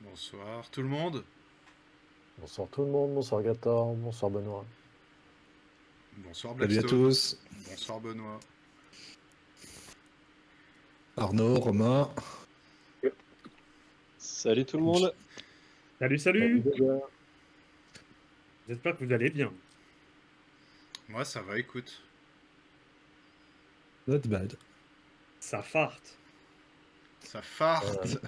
Bonsoir tout le monde. Bonsoir tout le monde, bonsoir Gator, bonsoir Benoît. Bonsoir Salut à Blackstone. tous. Bonsoir Benoît. Arnaud, Romain. Salut tout le monde. Salut, Salut salut. les gars. J'espère que vous allez bien. Moi ça va, écoute. Not bad. Ça farte. Ça farte.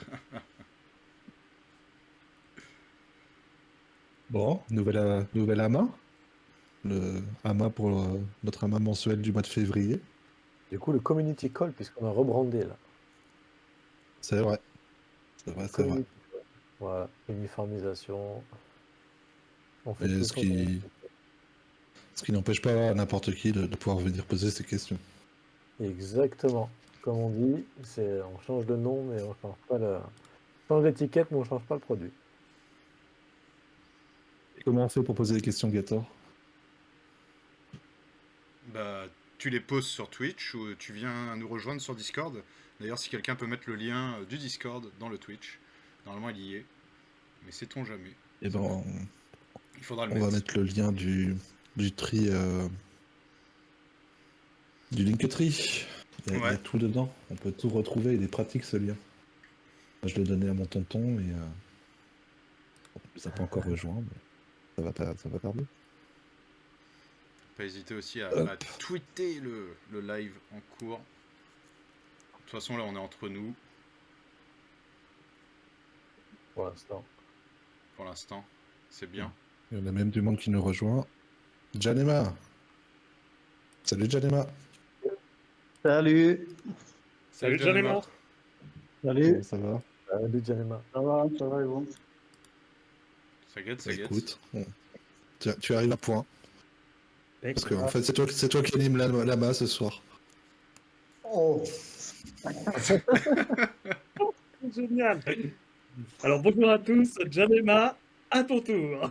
Bon, nouvelle AMA. Le AMA pour notre AMA mensuel du mois de février. Du coup, le community call, puisqu'on a rebrandé là. C'est vrai. C'est vrai, c'est vrai. Community call. Voilà, uniformisation. On fait Et tout ce ça. qui n'empêche pas n'importe qui de pouvoir venir poser ses questions. Exactement. Comme on dit, on change de nom, mais on change pas on change l'étiquette, mais on change pas le produit. Et comment on fait pour poser des questions, Gator? Bah tu les poses sur Twitch ou tu viens nous rejoindre sur Discord. D'ailleurs si quelqu'un peut mettre le lien du Discord dans le Twitch. Normalement il y est. Mais sait-on jamais. Et ben, Il faudra le on va mettre. mettre le lien du tri du Linktree. Il y a Ouais. tout dedans. On peut tout retrouver. Il est pratique ce lien. Je l'ai donné à mon tonton, mais ça n'a pas encore rejoint. Mais ça va tarder. Pas hésiter aussi à Hop. tweeter le live en cours. De toute façon là on est entre nous Pour l'instant. pour l'instant. C'est bien. Il y en a même du monde qui nous rejoint. Janema. Salut Janema. Salut. Salut, Janema. Janema. Salut. Comment ça va? Salut Janema. Ça va et bon. Ça guette, ça Bah, guette. écoute, tu arrives à point. Parce que en Excellent. fait, c'est toi qui anime là-bas ce soir. Oh. Génial. Alors, bonjour à tous. Janema, à ton tour.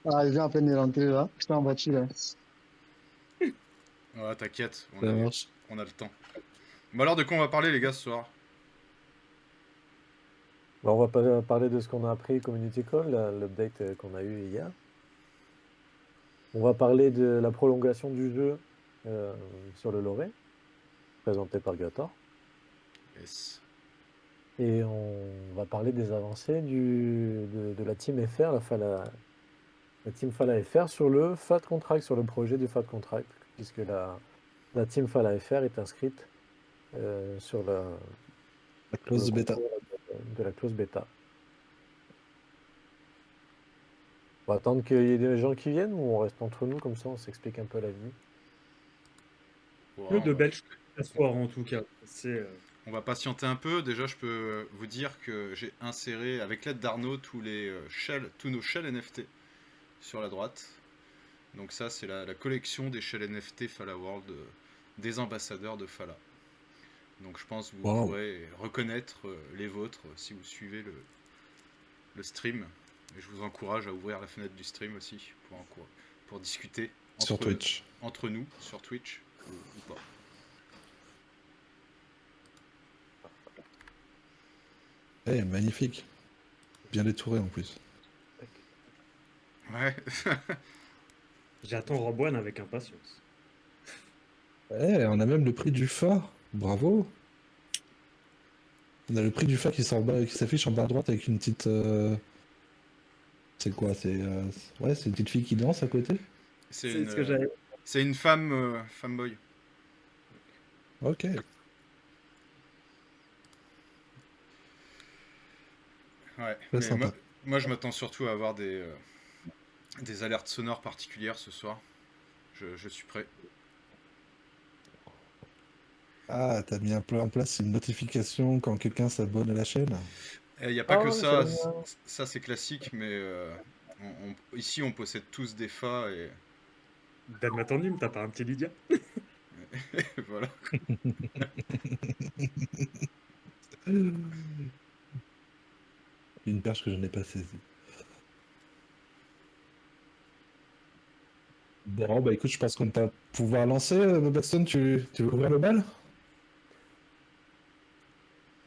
Ah, je viens à peine de rentrer là. Je suis en voiture là. Ouais, t'inquiète, Ça marche. on a le temps. Bon alors de quoi on va parler les gars ce soir? Bah, on va parler de ce qu'on a appris community call, l'update qu'on a eu hier. On va parler de la prolongation du jeu sur le Loré, présenté par Gator. Yes. Et on va parler des avancées de la team FR, la team Fala FR sur le FAT Contract, sur le projet du FAT Contract, puisque la team Fala FR est inscrite sur La clause le bêta. concours de la clause bêta. On va attendre qu'il y ait des gens qui viennent ou on reste entre nous, comme ça on s'explique un peu la vie. Ouais, Que de belles choses à soir en tout cas. on va patienter un peu. Déjà je peux vous dire que j'ai inséré avec l'aide d'Arnaud tous nos shells NFT sur la droite. Donc ça c'est la collection des shells NFT Fala World des ambassadeurs de Fala. Donc je pense que vous pourrez reconnaître les vôtres si vous suivez le stream. Et je vous encourage à ouvrir la fenêtre du stream aussi pour discuter Sur Twitch. entre nous sur Twitch ou pas. Eh, magnifique. Bien détouré en plus. Ouais. J'attends Rob One avec impatience. Eh, on a même le prix du phare. Bravo. On a le prix du phare qui s'affiche en bas à droite avec une petite... C'est quoi? C'est une petite fille qui danse à côté? C'est ce que j'avais. C'est une femme boy. Ok. Ouais. Très sympa. Moi je m'attends surtout à avoir des alertes sonores particulières ce soir. Je suis prêt. Ah, t'as mis en place une notification quand quelqu'un s'abonne à la chaîne? Il n'y a pas que ouais, ça. c'est bien. Ça c'est classique, mais ici on possède tous des FA et Dan Matandim, t'as pas un petit Lydia? voilà. Une perche que je n'ai pas saisie. Bon, bah écoute, je pense qu'on va pouvoir lancer. Blackstone, tu veux ouvrir le bal?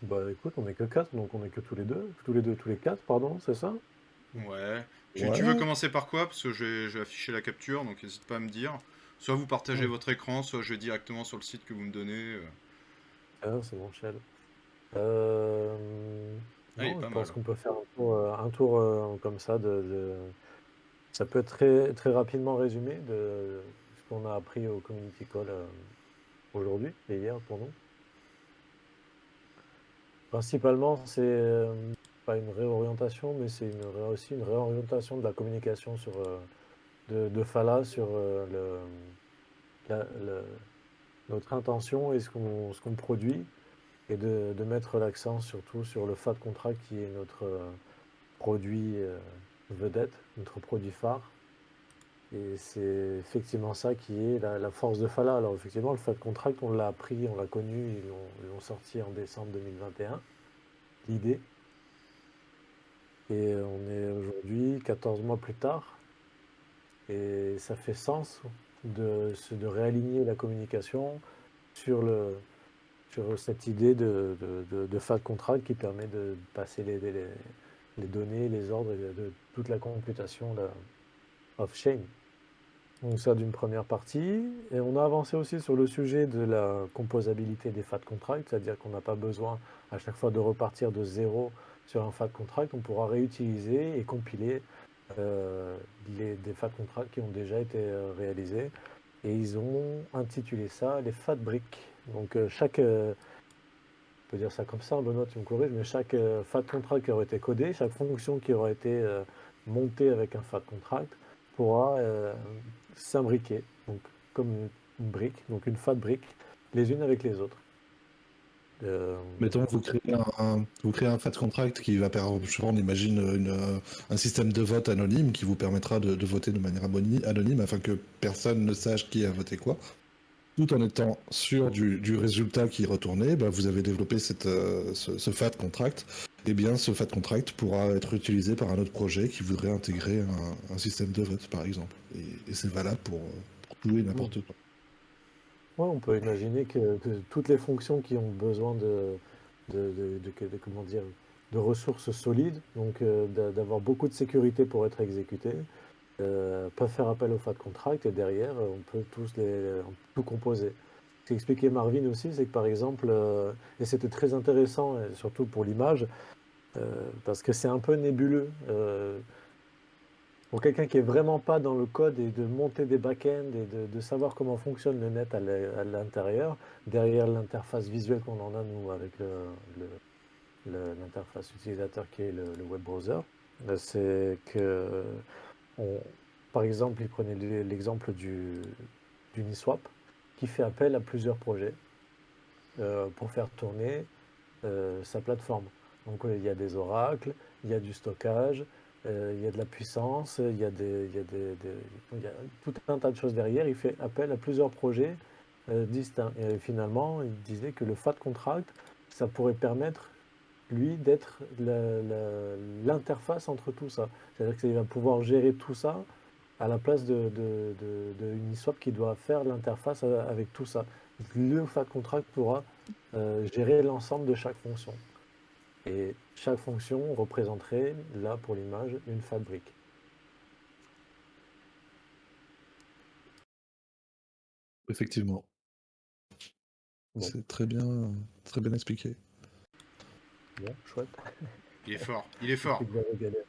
Bah écoute, on est que 4, donc on est que tous les 4, pardon, c'est ça? Ouais. Tu veux Ouais. commencer par quoi? Parce que je vais afficher la capture, donc n'hésite pas à me dire. Soit vous partagez Ouais. votre écran, soit je vais directement sur le site que vous me donnez. Ah, c'est bon, Shell. Euh, Ah, il est Non, je pas pense mal. qu'on peut faire un tour comme ça. Ça peut être très, très rapidement résumé de ce qu'on a appris au Community Call aujourd'hui et hier pour nous. Principalement, c'est pas une réorientation, mais c'est aussi une réorientation de la communication de Fala sur la- notre intention et ce qu'on produit, et de mettre l'accent surtout sur le FAT Contract qui est notre produit vedette, notre produit phare. Et c'est effectivement ça qui est la force de Fala. Alors effectivement, le FAT Contract, on l'a appris, on l'a connu, ils l'ont sorti en décembre 2021, l'idée. Et on est aujourd'hui 14 mois plus tard, et ça fait sens de réaligner la communication sur cette idée de FAT contract qui permet de passer les données, les ordres de toute la computation off-chain. Donc ça d'une première partie. Et on a avancé aussi sur le sujet de la composabilité des FAT contracts, c'est-à-dire qu'on n'a pas besoin à chaque fois de repartir de zéro sur un FAT contract. On pourra réutiliser et compiler euh, des FAT contracts qui ont déjà été réalisés. Et ils ont intitulé ça les FAT bricks. Donc on peut dire ça comme ça, Benoît, tu me corriges, mais chaque FAT contract qui aura été codé, chaque fonction qui aura été montée avec un FAT contract pourra s'imbriquer, donc comme une brique, donc une FAT brique, les unes avec les autres. Euh, Mettons, vous créez un FAT contract qui va permettre, je sais pas, on imagine un système de vote anonyme qui vous permettra de voter de manière anonyme afin que personne ne sache qui a voté quoi. Tout en étant sûr du résultat qui est retourné, bah, vous avez développé ce FAT contract. Et bien, ce FAT contract pourra être utilisé par un autre projet qui voudrait intégrer un système de vote, par exemple. Et c'est valable pour tout et hmm. n'importe quoi. Ouais, on peut imaginer que toutes les fonctions qui ont besoin comment dire, de ressources solides, donc d'avoir beaucoup de sécurité pour être exécutées, peuvent faire appel au FAT contract, et derrière, on peut tout composer. Ce qu'expliquait Marvin aussi, c'est que par exemple, et c'était très intéressant, et surtout pour l'image, parce que c'est un peu nébuleux. Pour quelqu'un qui est vraiment pas dans le code et de monter des back-ends et de savoir comment fonctionne le net à l'intérieur, derrière l'interface visuelle qu'on en a nous avec l'interface utilisateur qui est le web browser, c'est que on- par exemple, il prenait l'exemple d'Uniswap qui fait appel à plusieurs projets pour faire tourner sa plateforme. Donc il y a des oracles, il y a du stockage, il y a de la puissance, il y a tout un tas de choses derrière. Il fait appel à plusieurs projets distincts. Et finalement, il disait que le FAT contract, ça pourrait permettre, lui, d'être l'interface entre tout ça. C'est-à-dire qu'il va pouvoir gérer tout ça à la place de Uniswap qui doit faire l'interface avec tout ça. Le FAT contract pourra gérer l'ensemble de chaque fonction. Et chaque fonction représenterait, là pour l'image, une fabrique. Effectivement, Bon, c'est très bien expliqué. bon, chouette. Il est fort. Il est J'ai fort. plus que j'avais galéré.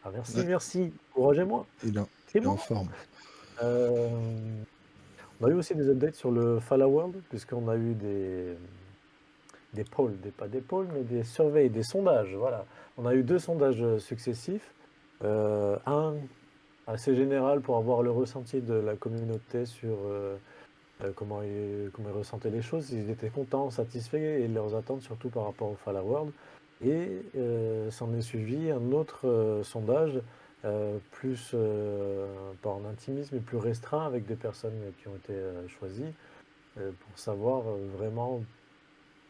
Ah, merci, Ouais, merci. Couragez-moi. C'est il est en bon. forme. Euh, on a eu aussi des updates sur le Fala World, puisqu'on a eu des polls, pas des polls, mais des surveys, des sondages. Voilà. On a eu 2 sondages successifs. Un assez général pour avoir le ressenti de la communauté sur comment ils ressentaient les choses, s'ils étaient contents, satisfaits, et leurs attentes surtout par rapport au Fala World. Et s'en est suivi un autre sondage, plus pas en intimisme, mais plus restreint, avec des personnes qui ont été choisies, pour savoir vraiment,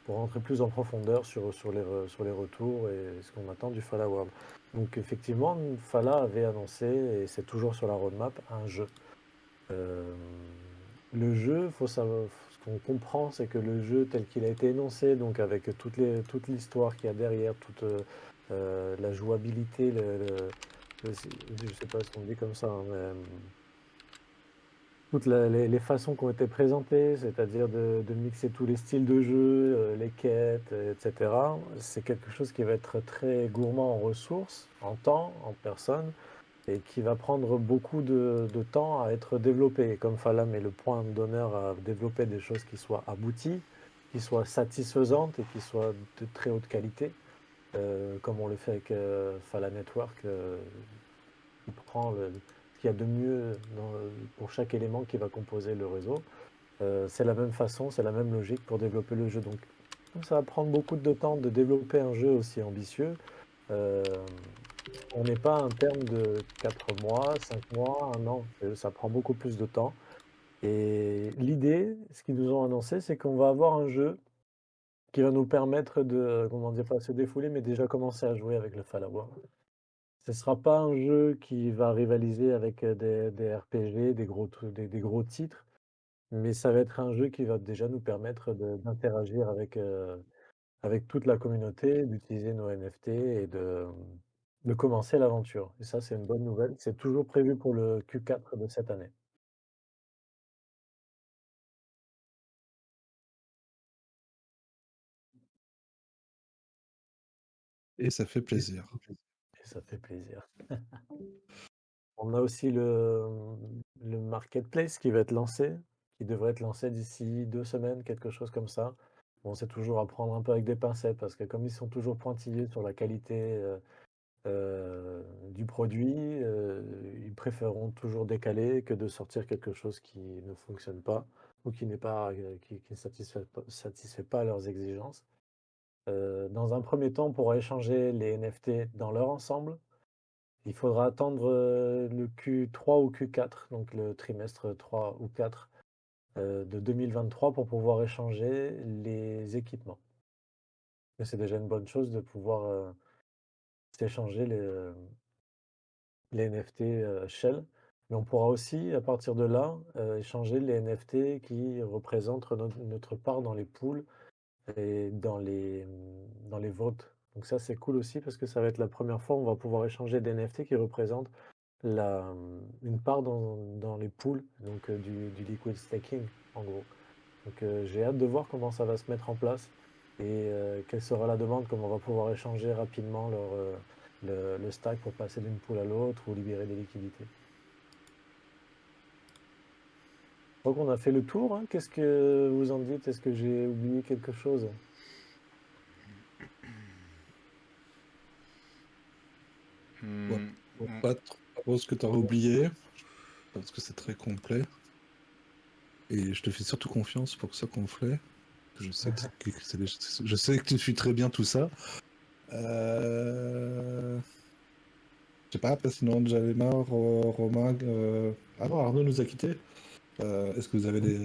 pour rentrer plus en profondeur sur les retours et ce qu'on attend du Fala World. Donc effectivement, Fala avait annoncé, et c'est toujours sur la roadmap, un jeu. Euh, le jeu, faut savoir, qu'on comprend, c'est que le jeu tel qu'il a été énoncé, donc avec toute l'histoire qu'il y a derrière, toute la jouabilité, je sais pas ce qu'on dit comme ça, hein, mais toutes les façons qui ont été présentées, c'est-à-dire de mixer tous les styles de jeu, les quêtes, etc. C'est quelque chose qui va être très gourmand en ressources, en temps, en personnes, et qui va prendre beaucoup de temps à être développé. Et comme Fala met le point d'honneur à développer des choses qui soient abouties, qui soient satisfaisantes et qui soient de très haute qualité, comme on le fait avec Fala Network, qui prend ce qu'il y a de mieux pour chaque élément qui va composer le réseau. C'est la même façon, c'est la même logique pour développer le jeu. Donc, comme ça va prendre beaucoup de temps de développer un jeu aussi ambitieux, on n'est pas à un terme de 4 mois, 5 mois, 1 an. Ça prend beaucoup plus de temps. Et l'idée, ce qu'ils nous ont annoncé, c'est qu'on va avoir un jeu qui va nous permettre de, comment dire, pas se défouler, mais déjà commencer à jouer avec le Fallout. Ce ne sera pas un jeu qui va rivaliser avec des RPG, des gros titres, mais ça va être un jeu qui va déjà nous permettre d'interagir avec toute la communauté, d'utiliser nos NFT et de commencer l'aventure. Et ça, c'est une bonne nouvelle. C'est toujours prévu pour le Q4 de cette année. Et ça fait plaisir. Et ça fait plaisir. On a aussi le marketplace qui va être lancé, qui devrait être lancé d'ici 2 semaines, quelque chose comme ça. Bon, c'est toujours à prendre un peu avec des pincettes parce que comme ils sont toujours pointillés sur la qualité du produit, ils préféreront toujours décaler que de sortir quelque chose qui ne fonctionne pas ou qui n'est pas, qui ne satisfait pas leurs exigences. Dans un premier temps, pour échanger les NFT dans leur ensemble, il faudra attendre le Q3 ou Q4, donc le trimestre 3 ou 4 de 2023 pour pouvoir échanger les équipements. Mais c'est déjà une bonne chose de pouvoir s'échanger les NFT Shell. Mais on pourra aussi, à partir de là, échanger les NFT qui représentent notre part dans les pools et dans les votes. Donc ça, c'est cool aussi parce que ça va être la première fois où on va pouvoir échanger des NFT qui représentent une part dans les pools, donc du liquid staking, en gros. Donc j'ai hâte de voir comment ça va se mettre en place et quelle sera la demande, comment on va pouvoir échanger rapidement le stack pour passer d'une pool à l'autre ou libérer des liquidités. Je crois qu'on a fait le tour, hein. Qu'est-ce que vous en dites? Est-ce que j'ai oublié quelque chose? Ouais, pas trop ce que tu aurais oublié, parce que c'est très complet. Et je te fais surtout confiance pour que ça complet. Je sais je sais que tu suis très bien tout ça. Je sais pas, sinon Jalema, Romain. Ah non, Arnaud nous a quittés. Est-ce que vous avez des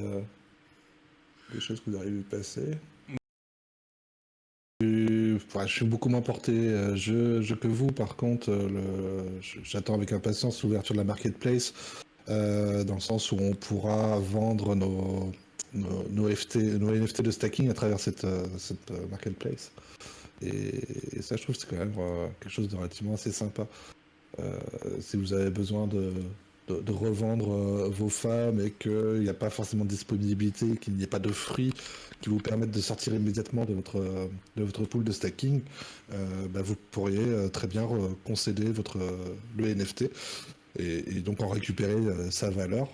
choses que vous avez vu passer? Je suis beaucoup moins porté jeu que vous, par contre, j'attends avec impatience l'ouverture de la marketplace, dans le sens où on pourra vendre nos NFT de stacking à travers cette marketplace. Et ça, je trouve que c'est quand même quelque chose de relativement assez sympa. Si vous avez besoin de revendre vos femmes et qu'il n'y a pas forcément de disponibilité, qu'il n'y ait pas de fruits qui vous permettent de sortir immédiatement de votre pool de stacking, vous pourriez très bien concéder le NFT et donc en récupérer sa valeur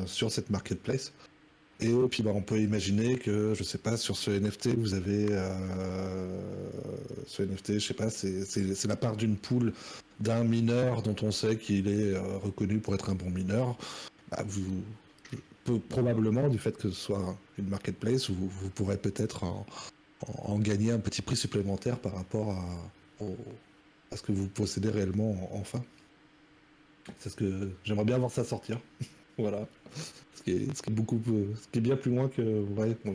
sur cette marketplace. Et puis on peut imaginer que, je sais pas, sur ce NFT, vous avez ce NFT, je sais pas, c'est la part d'une pool d'un mineur dont on sait qu'il est reconnu pour être un bon mineur. Probablement, du fait que ce soit une marketplace, vous pourrez peut-être en gagner un petit prix supplémentaire par rapport à ce que vous possédez réellement enfin. C'est ce que j'aimerais bien voir ça sortir. Voilà. Ce qui est bien plus loin que. Ouais, moi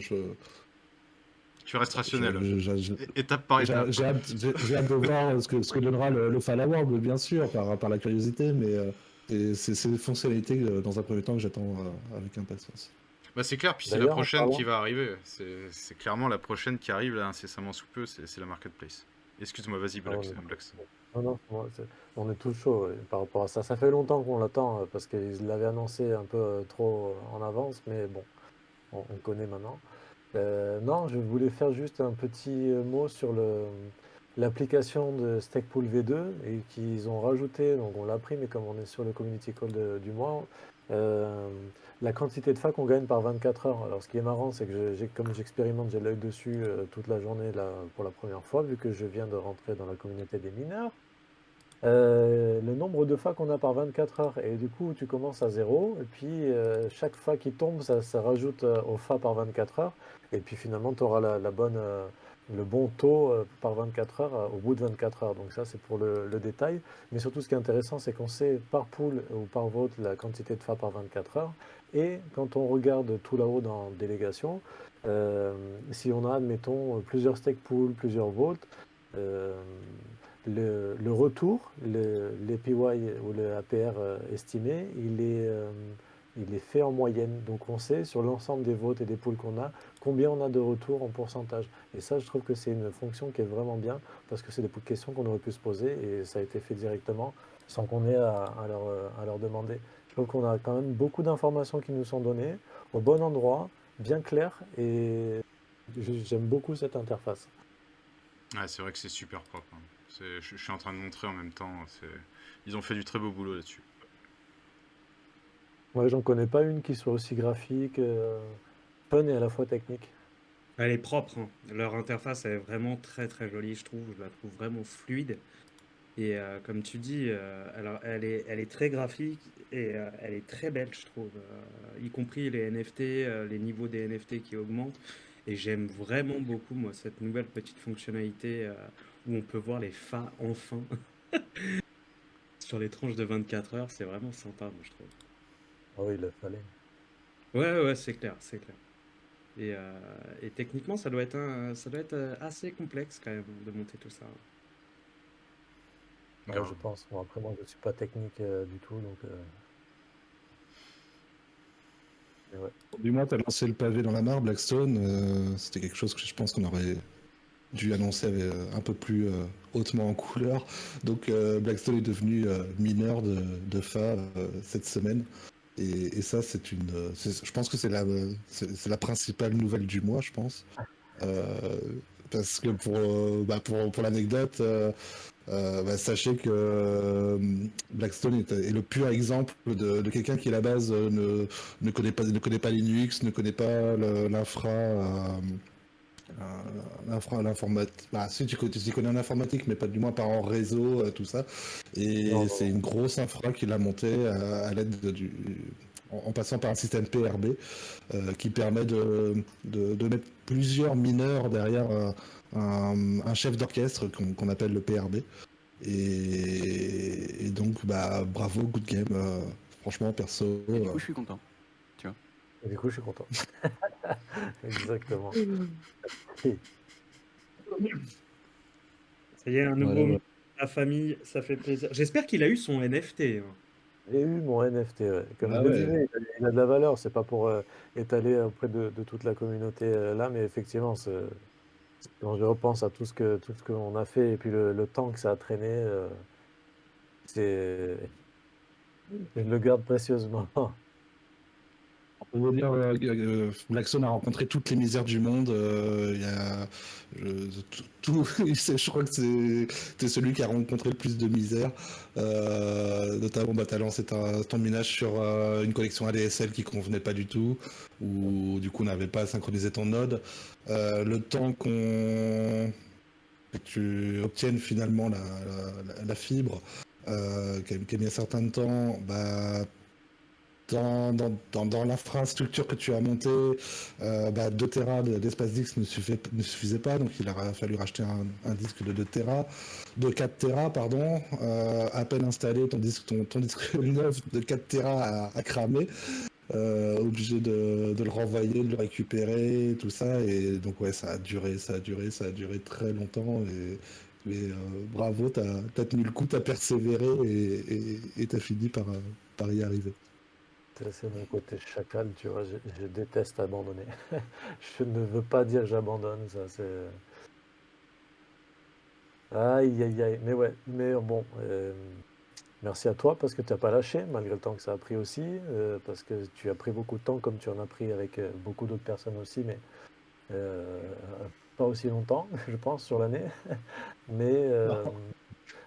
Tu restes rationnel. j'ai Étape par étape. hâte de voir ce que donnera le Fall Award, bien sûr, par la curiosité, mais c'est des fonctionnalités dans un premier temps que j'attends avec impatience. Bah, c'est clair, puis c'est la D'ailleurs, en prochaine qui parlant, va arriver. C'est clairement la prochaine qui arrive là incessamment sous peu, c'est la marketplace. Excuse-moi, vas-y, ah, Blackstone. non, non, on est tout chaud par rapport à ça. Ça fait longtemps qu'on l'attend parce qu'ils l'avaient annoncé un peu trop en avance, mais bon, on connaît maintenant. Non, je voulais faire juste un petit mot sur l'application de Stakepool V2 et qu'ils ont rajouté, donc on l'a pris, mais comme on est sur le community call du mois, euh, la quantité de fois qu'on gagne par 24 heures. Alors ce qui est marrant, c'est que comme j'expérimente, j'ai l'œil dessus toute la journée là pour la première fois, vu que je viens de rentrer dans la communauté des mineurs. Le nombre de fois qu'on a par 24 heures, et du coup tu commences à zéro, et puis chaque fois qui tombe, ça rajoute au fa par 24 heures, et puis finalement tu auras le bon taux par 24 heures au bout de 24 heures. Donc ça c'est pour le détail, mais surtout ce qui est intéressant c'est qu'on sait par pool ou par vote la quantité de fa par 24 heures, et quand on regarde tout là-haut dans délégation, euh, si on a admettons plusieurs stake pools, plusieurs votes, euh, le retour, l'APY ou le APR estimé, il est fait en moyenne. Donc on sait sur l'ensemble des votes et des pools qu'on a, combien on a de retours en pourcentage. Et ça, je trouve que c'est une fonction qui est vraiment bien, parce que c'est des questions qu'on aurait pu se poser, et ça a été fait directement, sans qu'on ait à leur demander. Je trouve qu'on a quand même beaucoup d'informations qui nous sont données, au bon endroit, bien clair, et j'aime beaucoup cette interface. Ouais, c'est vrai que c'est super propre, hein. Je suis en train de montrer en même temps. Ils ont fait du très beau boulot là-dessus. Ouais, j'en connais pas une qui soit aussi graphique, fun et à la fois technique. Elle est propre, hein. Leur interface est vraiment très très jolie, je trouve. Je la trouve vraiment fluide. Et comme tu dis, alors elle est très graphique et elle est très belle, je trouve. Y compris les NFT, les niveaux des NFT qui augmentent. Et j'aime vraiment beaucoup, moi, cette nouvelle petite fonctionnalité où on peut voir les FA enfin sur les tranches de 24 heures. C'est vraiment sympa, moi, je trouve. Ah oui, il le fallait. Ouais, ouais, c'est clair, c'est clair. Et, euh, et techniquement, ça doit être assez complexe quand même de monter tout ça. Ouais, je Grave. pense. Bon, après, moi, je suis pas technique du tout, donc. Mais ouais. Du moins, tu as lancé le pavé dans la mare, Blackstone. C'était quelque chose que je pense qu'on aurait dû annoncer un peu plus hautement en couleur. Donc, Blackstone est devenu mineur de FA cette semaine. Et ça, je pense que c'est la principale nouvelle du mois, je pense. Euh, Parce que pour l'anecdote, sachez que Blackstone est le pur exemple de quelqu'un qui à la base ne connaît pas Linux, ne connaît pas l'informatique. Bah, si tu connais en informatique, mais pas du moins pas en réseau, tout ça. Non, Et non, c'est non. une grosse infra qu'il a montée à l'aide en passant par un système PRB qui permet de mettre plusieurs mineurs derrière un chef d'orchestre qu'on appelle le PRB. Et donc, bah, bravo, good game. Franchement, perso. Et du coup, je suis content. Tu vois. Et du coup, je suis content. Exactement. Et Ça y est, un nouveau Voilà, membre voilà. de la famille, ça fait plaisir. J'espère qu'il a eu son NFT, hein. j'ai eu mon NFT, ouais. Comme je Ah le ouais. disais, il a de la valeur. C'est pas pour étaler auprès de toute la communauté là, mais effectivement, quand je repense à tout ce qu'on a fait et puis le temps que ça a traîné, c'est, je le garde précieusement. On va dire, Blackstone a rencontré toutes les misères du monde. Il y a, je crois que c'est celui qui a rencontré le plus de misère. Notamment, bah, tu as lancé ton minage sur une collection ADSL qui convenait pas du tout, ou du coup, on n'avait pas synchronisé ton node. Le temps que tu obtiennes finalement la fibre, qui a mis un certain temps, bah, dans l'infrastructure que tu as montée, 2 Tera d'espace disque ne suffisait pas, donc il a fallu racheter un disque de 2 Tera, de 4 Tera, pardon. À peine installé, ton disque neuf de 4 Tera a cramé, obligé de le renvoyer, de le récupérer, tout ça, et donc ouais, ça a duré très longtemps, mais bravo, t'as tenu le coup, t'as persévéré et t'as fini par y arriver. C'est mon côté chacal, tu vois, je déteste abandonner. Je ne veux pas dire que j'abandonne, ça c'est... Aïe, aïe, aïe. Mais ouais, mais bon, merci à toi parce que tu n'as pas lâché, malgré le temps que ça a pris aussi, parce que tu as pris beaucoup de temps, comme tu en as pris avec beaucoup d'autres personnes aussi, mais euh, pas aussi longtemps, je pense, sur l'année. Mais Non.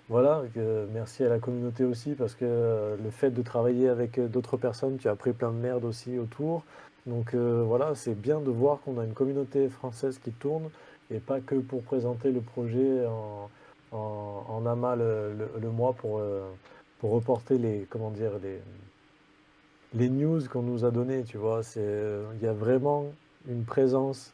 voilà, merci à la communauté aussi, parce que le fait de travailler avec d'autres personnes, tu as appris plein de merde aussi autour. Donc voilà, c'est bien de voir qu'on a une communauté française qui tourne, et pas que pour présenter le projet en amas le mois pour reporter les, comment dire, les news qu'on nous a données, tu vois. Il y a vraiment une présence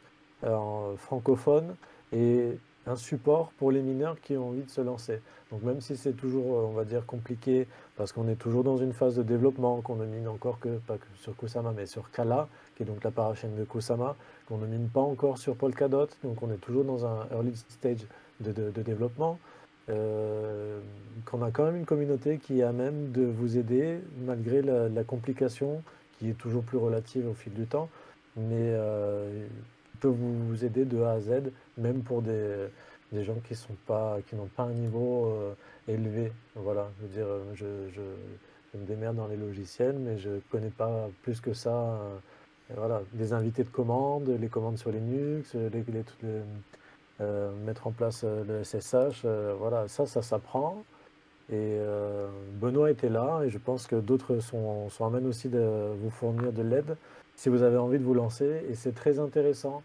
francophone et un support pour les mineurs qui ont envie de se lancer. Donc même si c'est toujours, on va dire, compliqué, parce qu'on est toujours dans une phase de développement, qu'on ne mine encore que, pas que sur Kusama, mais sur Kala, qui est donc la parachaîne de Kusama, qu'on ne mine pas encore sur Polkadot, donc on est toujours dans un early stage de développement. Euh, qu'on a quand même une communauté qui est à même de vous aider malgré la complication qui est toujours plus relative au fil du temps, mais qui peut vous aider de A à Z, même pour des gens qui n'ont pas un niveau élevé. Voilà, je veux dire, je me démerde dans les logiciels, mais je connais pas plus que ça. Et voilà, des invités de commande, les commandes sur Linux, mettre en place le SSH, voilà, ça s'apprend. Et Benoît était là, et je pense que d'autres sont à même aussi de vous fournir de l'aide si vous avez envie de vous lancer. Et c'est très intéressant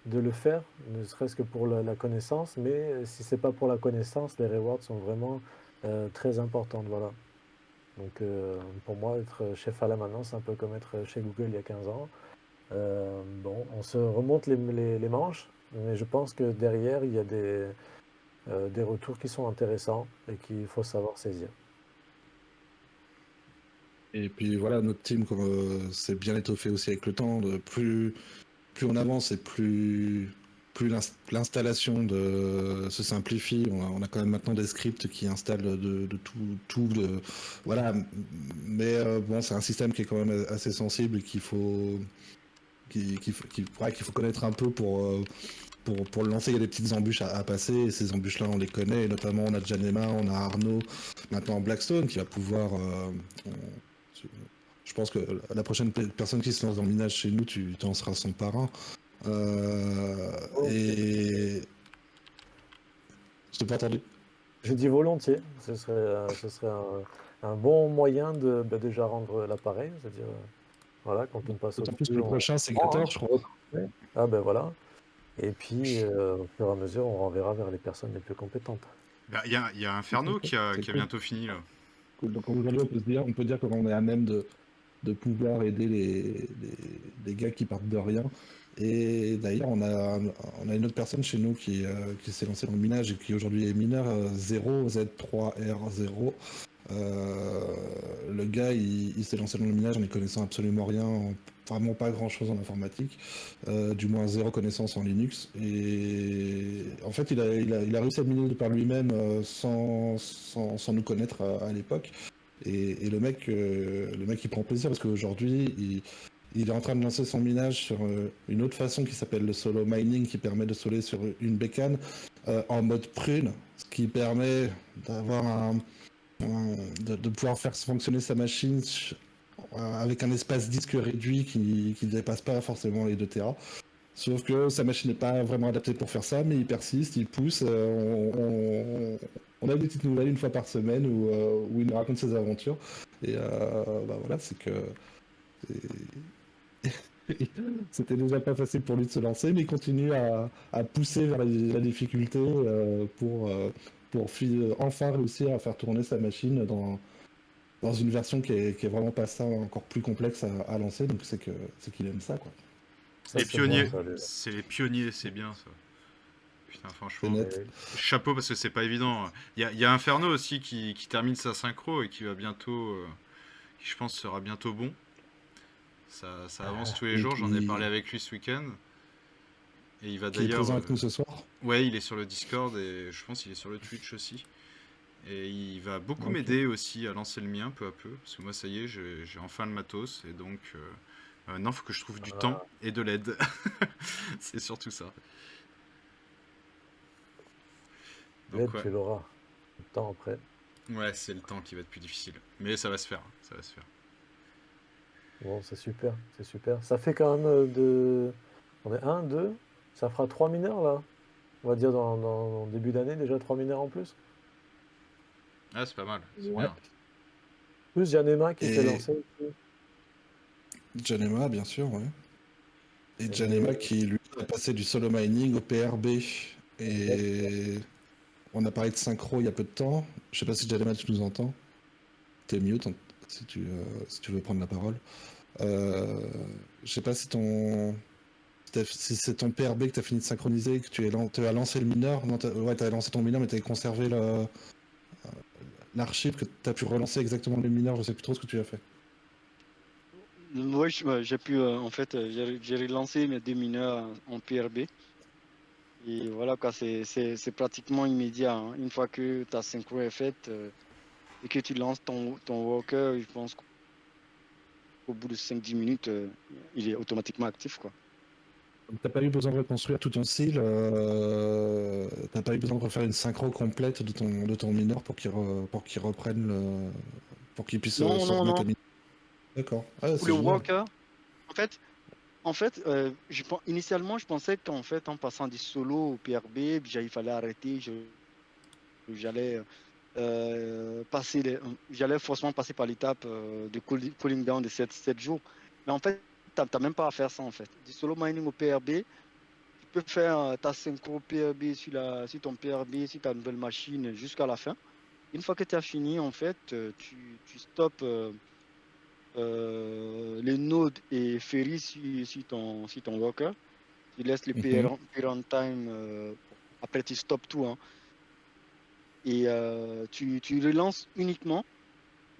de le faire, ne serait-ce que pour la connaissance, mais si c'est pas pour la connaissance, les rewards sont vraiment très importantes, voilà. Donc pour moi, être chef à la maintenant, c'est un peu comme être chez Google il y a 15 ans. Bon, on se remonte les manches, mais je pense que derrière, il y a des retours qui sont intéressants et qu'il faut savoir saisir. Et puis voilà, notre team s'est bien étoffé aussi avec le temps. Plus on avance et plus l'installation se simplifie. On a quand même maintenant des scripts qui installent de voilà. Mais bon, c'est un système qui est quand même assez sensible et qu'il faut connaître un peu pour le lancer. Il y a des petites embûches à passer, et ces embûches-là, on les connaît. Et notamment, on a Janema, on a Arnaud, maintenant Blackstone, qui va pouvoir. Je pense que la prochaine personne qui se lance dans le minage chez nous, tu en seras son parrain. Volontiers. Et. Je t'ai pas entendu. Je dis volontiers, ce serait un bon moyen de déjà rendre l'appareil, c'est-à-dire, voilà, quand on passe D'autant plus que au-dessus, le on prochain, c'est prend, hein, Gator, je on crois. retransmet. Ah ben voilà. Et puis, au fur et à mesure, on renverra vers les personnes les plus compétentes. Bah, il y a Inferno C'est qui a cool. bientôt fini là. Cool. Donc aujourd'hui, on peut dire qu'on est à même de pouvoir aider les gars qui partent de rien. Et d'ailleurs, on a une autre personne chez nous qui s'est lancée dans le minage et qui aujourd'hui est mineur 0Z3R0. Le gars, il s'est lancé dans le minage en n'y connaissant absolument rien, vraiment pas grand chose en informatique, du moins zéro connaissance en Linux. Et en fait, il a réussi à miner par lui-même sans nous connaître à l'époque. Et le mec, il prend plaisir parce qu'aujourd'hui, il est en train de lancer son minage sur une autre façon qui s'appelle le solo mining, qui permet de soler sur une bécane en mode prune, ce qui permet d'avoir de pouvoir faire fonctionner sa machine avec un espace disque réduit qui ne dépasse pas forcément les 2 Tera. Sauf que sa machine n'est pas vraiment adaptée pour faire ça, mais il persiste, il pousse. On a des petites nouvelles une fois par semaine où il nous raconte ses aventures. Et bah voilà, c'est que c'était déjà pas facile pour lui de se lancer, mais il continue à pousser vers la difficulté enfin réussir à faire tourner sa machine dans une version qui est vraiment pas ça, encore plus complexe à lancer. Donc c'est qu'il aime ça, quoi. Ça, Les c'est bon, pionniers, ça, déjà. c'est les pionniers, c'est bien ça. Putain, C'est franchement, net. Et chapeau parce que c'est pas évident. Il y a Inferno aussi qui termine sa synchro et qui va bientôt, qui je pense sera bientôt bon. Ça avance tous les Et jours, j'en ai parlé qui, avec lui ce week-end. Et il va qui est d'ailleurs. présent avec nous ce soir. Ouais, il est sur le Discord et je pense qu'il est sur le Twitch aussi. Et il va beaucoup Ok. m'aider aussi à lancer le mien peu à peu, parce que moi ça y est, j'ai enfin le matos, et donc non, faut que je trouve du temps Ah, et de l'aide. C'est surtout ça. Donc l'aide, ouais, tu l'auras. Le temps après. ouais, c'est le temps qui va être plus difficile. Mais ça va se faire, ça va se faire. Bon, c'est super, c'est super. Ça fait quand même On est un, deux, ça fera 3 mineurs là. On va dire en début d'année déjà 3 mineurs en plus. Ah, c'est pas mal, c'est Ouais. bien. Plus Janema qui s'est Et lancé aussi. Janema, bien sûr, ouais. Et Janema Et qui, lui, a passé du solo mining au PRB. exact. Et on a parlé de synchro il y a peu de temps. Je sais pas si Janema, tu nous entends. T'es mute si tu veux prendre la parole. Euh, je sais pas si si c'est ton PRB que tu as fini de synchroniser, que tu as lancé le mineur. Non, ouais, tu as lancé ton mineur, mais tu as conservé l'archive, que tu as pu relancer exactement le mineur. Je sais plus trop ce que tu as fait. Oui, j'ai pu, en fait, j'ai relancé mes 2 mineurs en PRB. Et voilà, quoi, c'est pratiquement immédiat, hein. Une fois que ta synchro est faite et que tu lances ton worker, je pense qu'au bout de 5-10 minutes, il est automatiquement actif, quoi. T'as pas eu besoin de reconstruire tout ton style, t'as pas eu besoin de refaire une synchro complète de ton mineur pour qu'il reprenne pour qu'il puisse Non, se non, remettre non. à mineur. D'accord. Ah, Pour c'est le génial. worker, en fait, initialement, je pensais qu'en fait, en passant du solo au PRB, il fallait arrêter. J'allais j'allais forcément passer par l'étape de cooling down de 7 jours. Mais en fait, tu n'as même pas à faire ça, en fait. Du solo mining au PRB, tu peux faire ta synchro PRB sur ton PRB, sur ta nouvelle machine jusqu'à la fin. Une fois que tu as fini, en fait, tu stoppes les nodes et ferries sur ton worker. Tu laisses les Mhm. parent time, après tu stoppes tout, hein. Et tu relances uniquement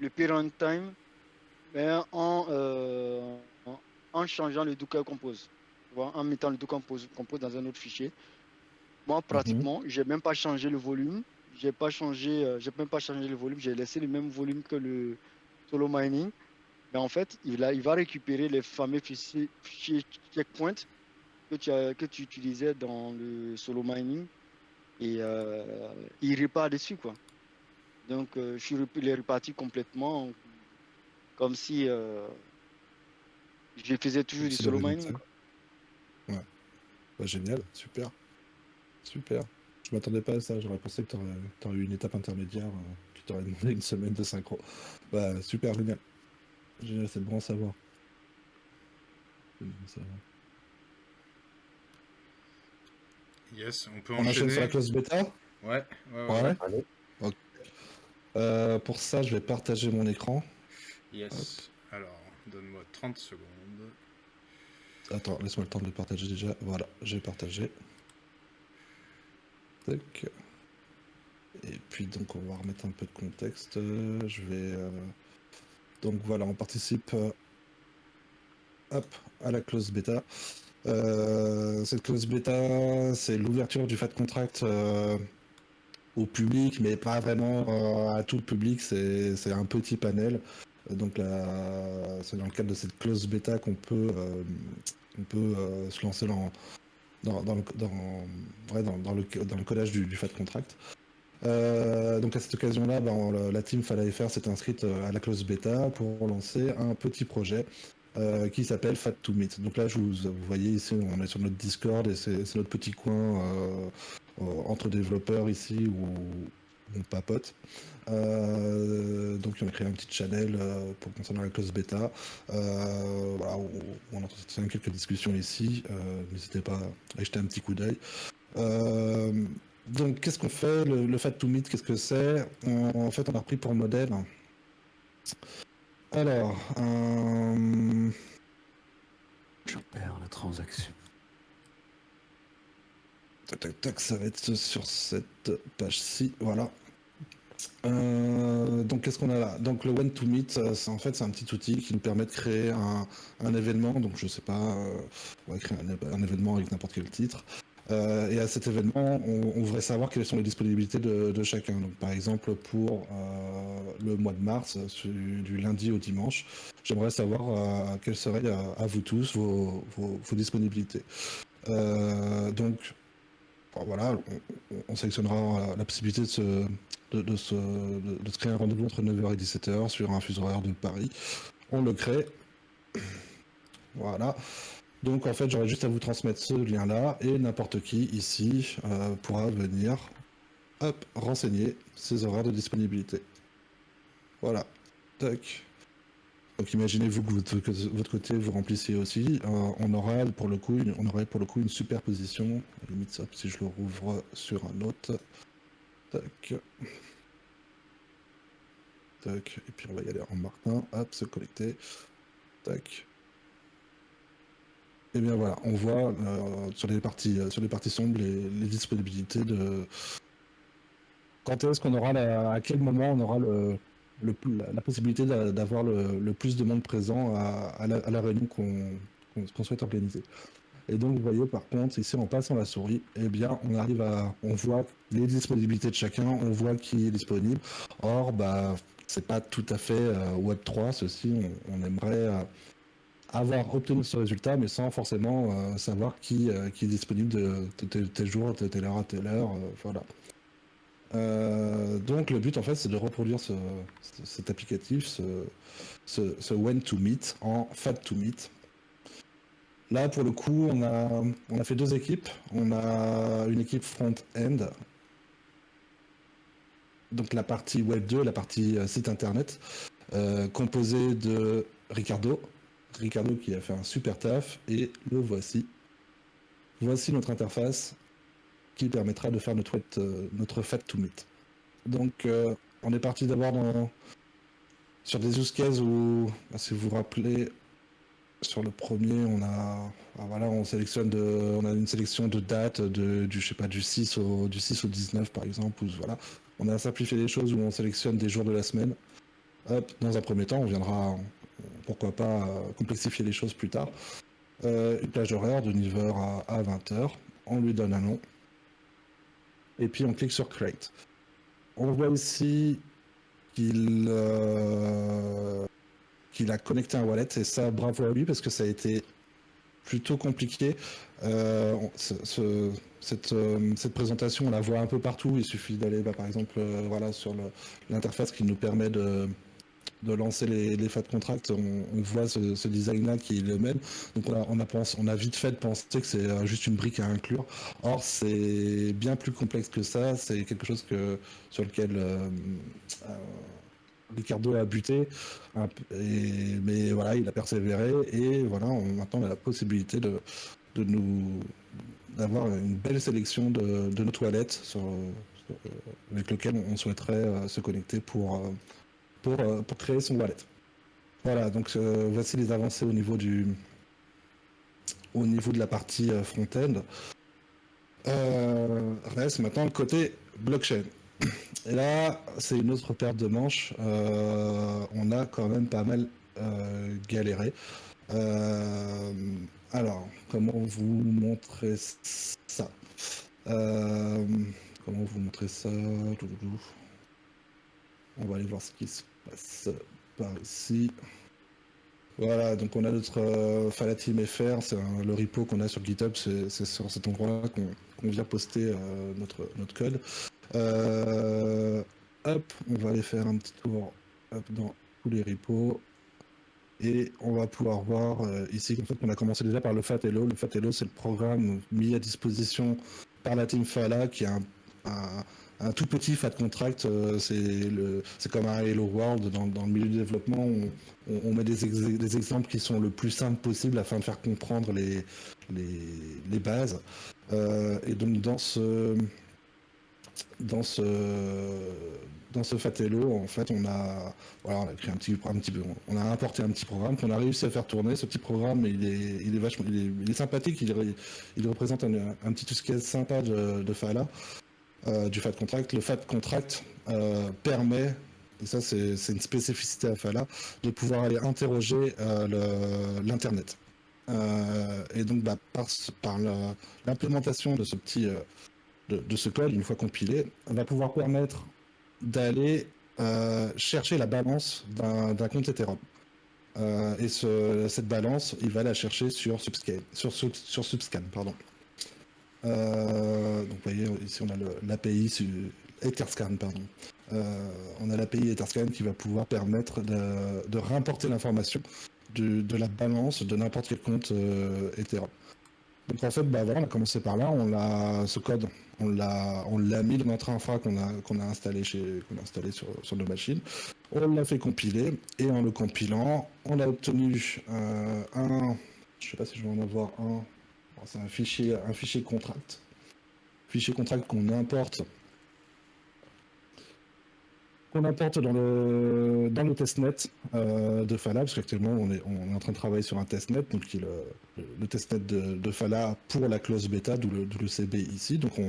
le parent time, mais en changeant le Docker Compose. Tu vois, en mettant le Docker Compose dans un autre fichier. Moi, Mhm. pratiquement, j'ai même pas changé le volume. J'ai même pas changé le volume. J'ai laissé le même volume que le solo mining. Mais en fait, il va récupérer les fameux fichiers checkpoint que tu utilisais dans le solo mining et il repart dessus, quoi. Donc, il est reparti complètement comme si je faisais toujours Comme du s'il solo avait mining, lancé. quoi. Ouais. Bah, génial, super, super. Je m'attendais pas à ça, j'aurais pensé que t'aurais eu une étape intermédiaire, qui t'aurait demandé une semaine de synchro. Bah, super, génial. Génial, c'est bon à savoir. C'est bon à savoir. Yes, on peut On enchaîne sur la enchaîner. clause bêta? Ouais, ouais, ouais, ouais. Ouais. Allez. Ok. Pour ça, je vais partager mon écran. Hop. Yes. Alors, donne-moi 30 secondes. Attends, laisse-moi le temps de le partager déjà. Voilà, j'ai partagé. Tac. Et puis donc on va remettre un peu de contexte. Je vais donc voilà, on participe hop, à la clause bêta. Cette clause bêta, c'est l'ouverture du FAT contract au public, mais pas vraiment à tout le public. C'est un petit panel. Donc c'est dans le cadre de cette clause bêta on peut se lancer dans le codage du FAT contract. Donc à cette occasion-là, la team Fala.fr s'est inscrite à la clause bêta pour lancer un petit projet qui s'appelle Fat2Meet. Donc là, vous voyez ici, on est sur notre Discord et c'est notre petit coin entre développeurs ici où on papote. Donc on a créé un petit channel pour concernant la clause bêta. Voilà, on entretient quelques discussions ici. N'hésitez pas à y jeter un petit coup d'œil. Euh, donc, qu'est-ce qu'on fait? Le Fat2Meet, qu'est-ce que c'est? En fait, on a repris pour modèle. Alors, Je perds la transaction. tac, tac, tac, ça va être sur cette page-ci. Voilà. Donc, qu'est-ce qu'on a là? Donc, le One2Meet, c'est un petit outil qui nous permet de créer un événement. Donc, je sais pas, on va créer un événement avec n'importe quel titre. Et à cet événement, on voudrait savoir quelles sont les disponibilités de chacun. Donc, par exemple, pour le mois de mars, du lundi au dimanche, j'aimerais savoir quelles seraient à vous tous vos disponibilités. Donc, voilà, on sélectionnera la possibilité de se créer un rendez-vous entre 9h et 17h sur un fuseau horaire de Paris. On le crée. Voilà. Donc en fait, j'aurais juste à vous transmettre ce lien-là et n'importe qui ici pourra venir renseigner ses horaires de disponibilité. Voilà. Tac. Donc imaginez-vous que votre côté vous remplissiez aussi. On aurait pour le coup une superposition. À la limite, hop, si je le rouvre sur un autre. Tac. Tac. Et puis on va y aller en Martin. Hop, se connecter. Tac. Et bien voilà, on voit sur les parties sombres les disponibilités de quand est-ce qu'on aura à quel moment on aura la possibilité d'avoir le plus de monde présent à la réunion qu'on souhaite organiser. Et donc vous voyez par contre ici en passant la souris, eh bien on voit les disponibilités de chacun, on voit qui est disponible. Or bah c'est pas tout à fait Web3, ceci on aimerait avoir obtenu ce résultat, mais sans forcément savoir qui est disponible de tel jour, de telle heure à telle heure, voilà. Donc le but en fait c'est de reproduire cet applicatif, ce when to meet en fat to meet. Là pour le coup on a fait deux équipes. On a une équipe front-end, donc la partie web 2, la partie site internet, composée de Ricardo qui a fait un super taf, et le voici. Voici notre interface qui permettra de faire notre fat to meet. Donc on est parti d'abord sur des use cases où, si vous vous rappelez, sur le premier on a une sélection de dates du 6 au 19 par exemple, où, voilà. On a simplifié les choses où on sélectionne des jours de la semaine. Hop, dans un premier temps on viendra pourquoi pas complexifier les choses plus tard. Une plage horaire de 9h à 20h, on lui donne un nom, et puis on clique sur Create. On voit ici qu'il a connecté un wallet, et ça, bravo à lui, parce que ça a été plutôt compliqué. Cette présentation, on la voit un peu partout, il suffit d'aller par exemple voilà, sur l'interface qui nous permet de lancer les fat contracts, on voit ce design-là qui est le même. Donc on a vite fait de penser que c'est juste une brique à inclure. Or, c'est bien plus complexe que ça. C'est quelque chose sur lequel Ricardo a buté. Mais voilà, il a persévéré. Et voilà, maintenant on a la possibilité d'avoir une belle sélection de nos toilettes avec lequel on souhaiterait se connecter pour créer son wallet. Voilà, donc voici les avancées au niveau de la partie front-end. Reste maintenant le côté blockchain. Et là, c'est une autre paire de manches. On a quand même pas mal galéré. Alors, comment vous montrer ça On va aller voir ce qui se passe par ici. Voilà, donc on a notre Falateam FR, c'est le repo qu'on a sur GitHub, c'est sur cet endroit-là qu'on vient poster notre code. Hop, on va aller faire un petit tour dans tous les repos. Et on va pouvoir voir ici qu'en fait, on a commencé déjà par le Fatello. Le Fatello, c'est le programme mis à disposition par la team Fala, qui est un tout petit fat contract. C'est comme un Hello World dans le milieu du développement. On met des exemples qui sont le plus simples possible afin de faire comprendre les bases. Et donc dans ce Fatello, en fait, on a créé on a importé un petit programme qu'on a réussi à faire tourner. Ce petit programme, il est sympathique. Il représente un petit use case sympa de Fala, du fat contract. Le fat contract permet, et ça c'est une spécificité à Fala, de pouvoir aller interroger l'internet. Et donc, par l'implémentation de ce de ce code, une fois compilé, va pouvoir permettre d'aller chercher la balance d'un compte Ethereum. Et cette balance, il va la chercher sur Subscan, pardon. Donc vous voyez, ici on a l'API Etherscan, pardon. On a l'API Etherscan qui va pouvoir permettre de réimporter l'information de la balance de n'importe quel compte Ethereum. Donc en fait, voilà, on a commencé par là, ce code, on l'a mis dans notre infra qu'on a installé sur nos machines. On l'a fait compiler et en le compilant, on a obtenu je sais pas si je vais en avoir un. C'est un fichier contract. Fichier contract qu'on importe dans le testnet de Fala, parce qu'actuellement on est en train de travailler sur un testnet, donc qui est le testnet de Fala pour la clause bêta, d'où le CB ici. Donc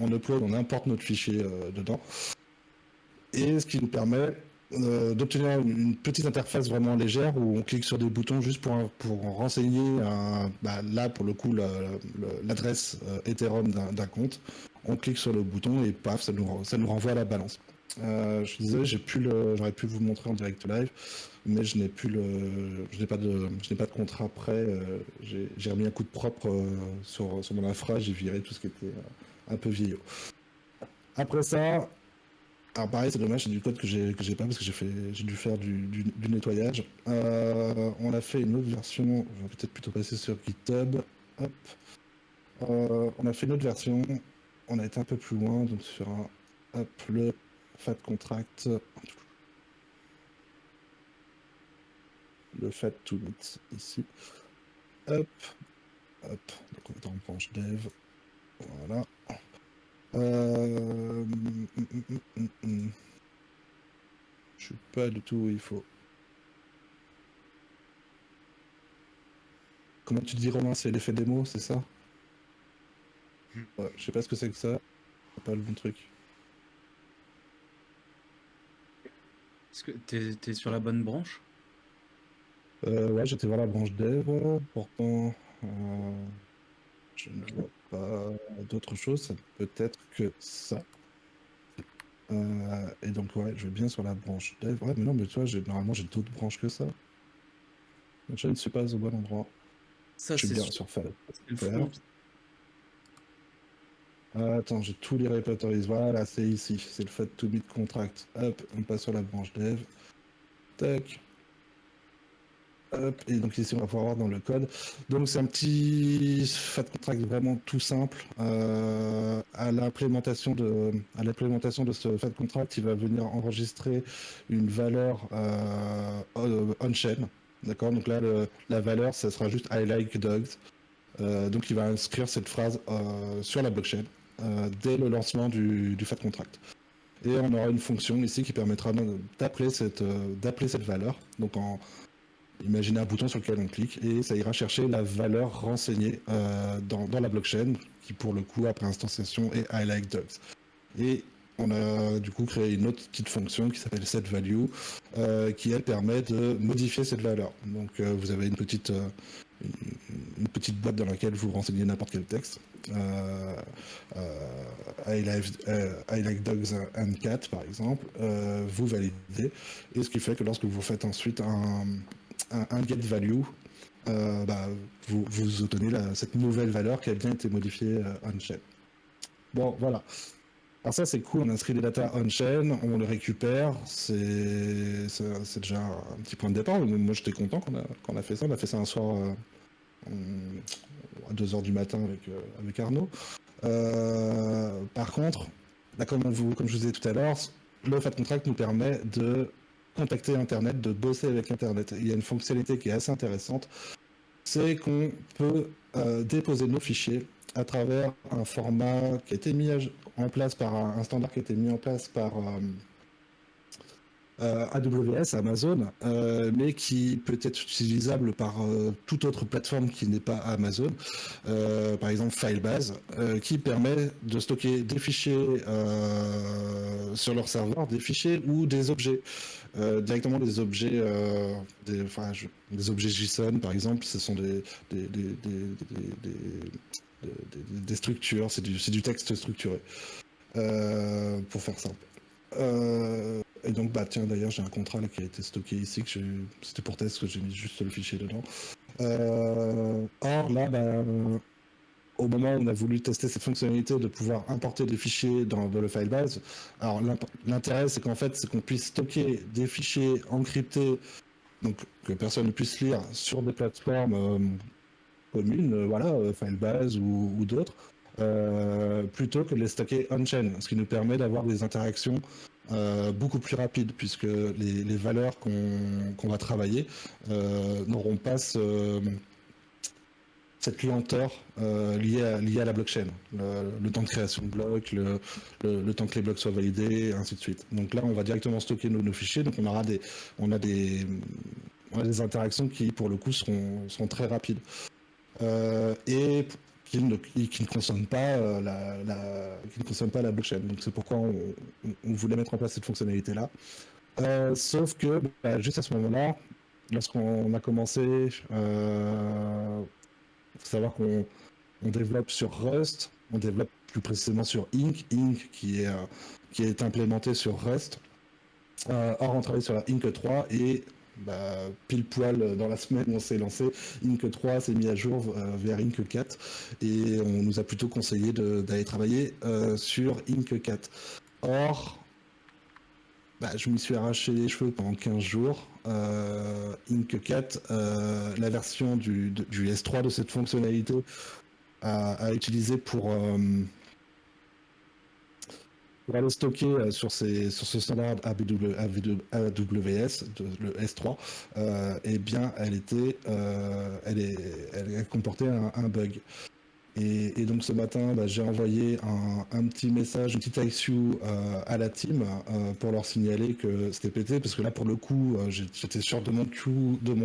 on upload, on importe notre fichier dedans, et ce qui nous permet d'obtenir une petite interface vraiment légère où on clique sur des boutons juste pour renseigner là pour le coup l'adresse Ethereum d'un compte. On clique sur le bouton et paf, ça nous renvoie à la balance. Je suis désolé, j'aurais pu vous montrer en direct live, mais je n'ai pas de contrat prêt. J'ai remis un coup de propre sur mon infra, j'ai viré tout ce qui était un peu vieillot. Après ça, alors pareil, c'est dommage, c'est du code que j'ai pas parce que j'ai dû faire du nettoyage. On a fait une autre version, on va peut-être plutôt passer sur GitHub. Hop. On a fait une autre version, on a été un peu plus loin, donc sur le fat contract, le fat to meet ici. Hop, donc on est en branche dev, voilà. Je suis pas du tout où il faut. Comment tu dis, Romain, c'est l'effet démo, c'est ça? Ouais, je sais pas ce que c'est que ça. C'est pas le bon truc. Est-ce que t'es sur la bonne branche? Ouais, j'étais voir la branche dev, pourtant je ne vois pas d'autre chose, ça peut être que ça. Et donc ouais, je vais bien sur la branche dev. Ouais, mais non, mais tu vois, normalement j'ai d'autres branches que ça. Donc, je ne suis pas au bon endroit. Ça, Je suis c'est bien sur Fala. le front. Attends, j'ai tous les repositories. Voilà, c'est ici. C'est le fat to meet contract. Hop, on passe sur la branche dev. Tac. Hop, et donc ici on va pouvoir voir dans le code. Donc c'est un petit fat contract vraiment tout simple. À l'implémentation de ce fat contract, il va venir enregistrer une valeur on-chain. D'accord. Donc là la valeur, ça sera juste I like dogs. Donc il va inscrire cette phrase sur la blockchain dès le lancement du fat contract. Et on aura une fonction ici qui permettra d'appeler cette valeur. Donc imaginez un bouton sur lequel on clique et ça ira chercher la valeur renseignée dans la blockchain qui pour le coup après instanciation est I like dogs. Et on a du coup créé une autre petite fonction qui s'appelle setValue qui elle permet de modifier cette valeur. Donc vous avez une petite boîte dans laquelle vous renseignez n'importe quel texte. I like dogs and cats par exemple, vous validez et ce qui fait que lorsque vous faites ensuite un get value, vous obtenez cette nouvelle valeur qui a bien été modifiée on-chain. Bon, voilà. Alors ça, c'est cool, on inscrit les data on-chain, on le récupère, c'est déjà un petit point de départ. Moi, j'étais content qu'on a fait ça. On a fait ça un soir à 2h du matin avec Arnaud. Par contre, là, comme je vous disais tout à l'heure, le fat contract nous permet de contacter Internet, de bosser avec Internet. Il y a une fonctionnalité qui est assez intéressante, c'est qu'on peut déposer nos fichiers à travers un format qui a été mis en place par un standard qui a été mis en place par AWS, Amazon, mais qui peut être utilisable par toute autre plateforme qui n'est pas Amazon, par exemple Filebase, qui permet de stocker des fichiers sur leur serveur, des fichiers ou des objets, directement des objets, des objets JSON par exemple, ce sont des structures, c'est du texte structuré, pour faire simple. Et donc, bah tiens, d'ailleurs, j'ai un contrat là, qui a été stocké ici, c'était pour test, que j'ai mis juste le fichier dedans. Or, là, au moment où on a voulu tester cette fonctionnalité de pouvoir importer des fichiers dans le Filebase, alors l'intérêt, c'est qu'en fait, c'est qu'on puisse stocker des fichiers encryptés, donc que personne ne puisse lire sur des plateformes communes, voilà, Filebase ou d'autres, plutôt que de les stocker on-chain, ce qui nous permet d'avoir des interactions beaucoup plus rapides, puisque les valeurs qu'on va travailler n'auront pas cette lenteur liée à la blockchain, le temps de création de blocs, le temps que les blocs soient validés, et ainsi de suite. Donc là, on va directement stocker nos fichiers, donc on a des interactions qui, pour le coup, seront très rapides. Et qui ne consomment pas la blockchain. Donc c'est pourquoi on voulait mettre en place cette fonctionnalité-là. Sauf que juste à ce moment-là, lorsqu'on a commencé, faut savoir qu'on développe sur Rust, on développe plus précisément sur Ink qui est implémenté sur Rust. Or on travaille sur la Ink 3 et pile poil dans la semaine où on s'est lancé, Ink 3 s'est mis à jour vers Ink 4 et on nous a plutôt conseillé d'aller travailler sur Ink 4. Or, je m'y suis arraché les cheveux pendant 15 jours. Ink 4, la version du S3 de cette fonctionnalité à utiliser pour aller stocker sur ce standard AWS, le S3, eh bien, elle comportait un bug. Et donc ce matin, j'ai envoyé un petit message, une petite ISU à la team pour leur signaler que c'était pété, parce que là, pour le coup, j'étais sûr de mon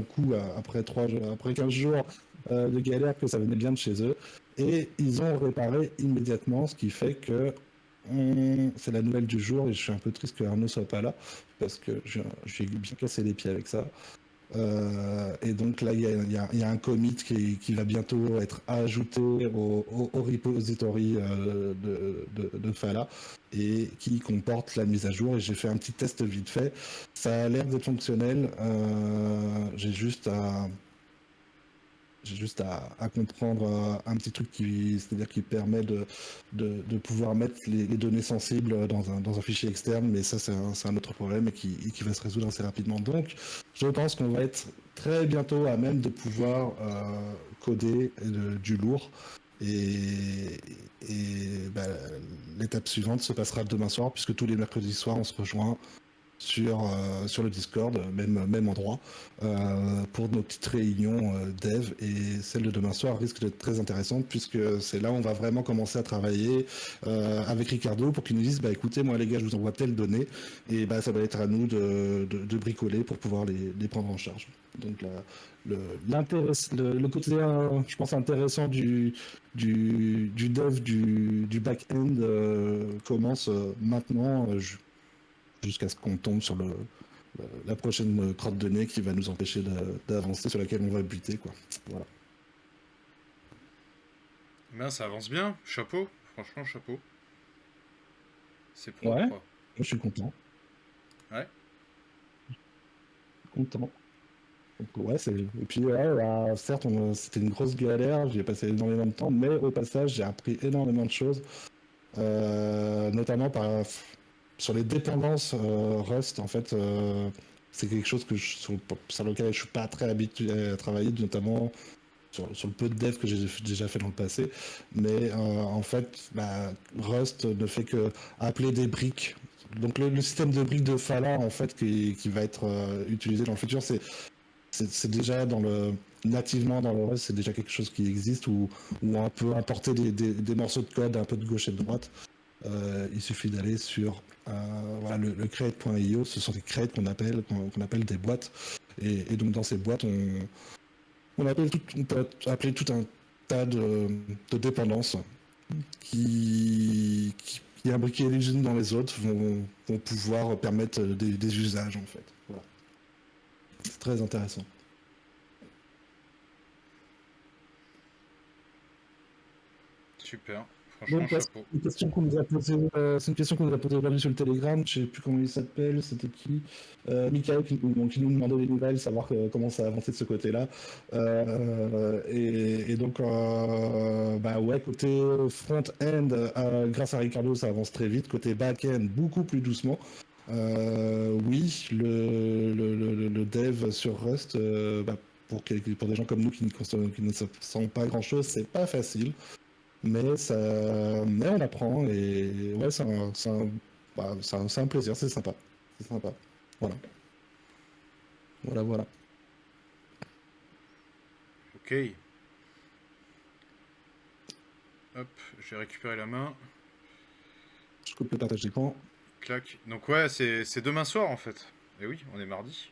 coup après 15 jours de galère, que ça venait bien de chez eux. Et ils ont réparé immédiatement, ce qui fait que c'est la nouvelle du jour, et je suis un peu triste que Arnaud soit pas là, parce que j'ai bien cassé les pieds avec ça. Et donc là, il y a un commit qui va bientôt être ajouté au repository de Fala et qui comporte la mise à jour. Et j'ai fait un petit test vite fait. Ça a l'air d'être fonctionnel. J'ai juste à comprendre un petit truc c'est-à-dire qui permet de pouvoir mettre les données sensibles dans un fichier externe, mais ça c'est un autre problème et qui va se résoudre assez rapidement. Donc je pense qu'on va être très bientôt à même de pouvoir coder du lourd, et l'étape suivante se passera demain soir, puisque tous les mercredis soirs on se rejoint sur le Discord, même endroit, pour nos petites réunions dev, et celle de demain soir risque d'être très intéressante, puisque c'est là où on va vraiment commencer à travailler avec Ricardo pour qu'il nous dise écoutez, moi les gars, je vous envoie telle donnée, et ça va être à nous de bricoler pour pouvoir les prendre en charge. Donc le côté, je pense, intéressant du dev du back-end commence maintenant, jusqu'à ce qu'on tombe sur la prochaine crotte de nez qui va nous empêcher d'avancer, sur laquelle on va buter, quoi. Voilà. Ça avance bien, chapeau, franchement chapeau. C'est propre. Ouais, je suis content. Ouais. Content. Donc, ouais, et puis certes, c'était une grosse galère, j'ai passé énormément de temps, mais au passage, j'ai appris énormément de choses, notamment sur les dépendances Rust. En fait, c'est quelque chose sur lequel je suis pas très habitué à travailler, notamment sur le peu de dev que j'ai déjà fait dans le passé. Mais en fait, Rust ne fait que appeler des briques. Donc le système de briques de Fala, en fait, qui va être utilisé dans le futur, c'est déjà nativement dans le Rust, c'est déjà quelque chose qui existe, où on peut importer des morceaux de code un peu de gauche et de droite. il suffit d'aller sur voilà, le crate.io. Ce sont des crates qu'on appelle des boîtes. Et donc dans ces boîtes, on peut appeler tout un tas de dépendances qui imbriquées les unes dans les autres vont pouvoir permettre des usages en fait. Voilà. C'est très intéressant. Super. Franchement, Donc, ouais, chapeau. c'est une question qu'on nous a posée, c'est une question qu'on nous a posée aujourd'hui sur le Telegram. Je sais plus comment il s'appelle, c'était qui Michael qui nous demandait des nouvelles, savoir comment ça a avancé de ce côté-là. Et donc, bah ouais, côté front-end, grâce à Ricardo, ça avance très vite. Côté back-end, beaucoup plus doucement. Oui, le dev sur Rust, bah, pour des gens comme nous qui ne savent pas grand-chose, c'est pas facile. Mais on apprend et ouais, c'est un plaisir, c'est sympa. C'est sympa. Voilà. Voilà. Ok. Hop, j'ai récupéré la main. Je coupe le partage d'écran. Clac. Donc ouais, c'est demain soir en fait. Et oui, on est mardi.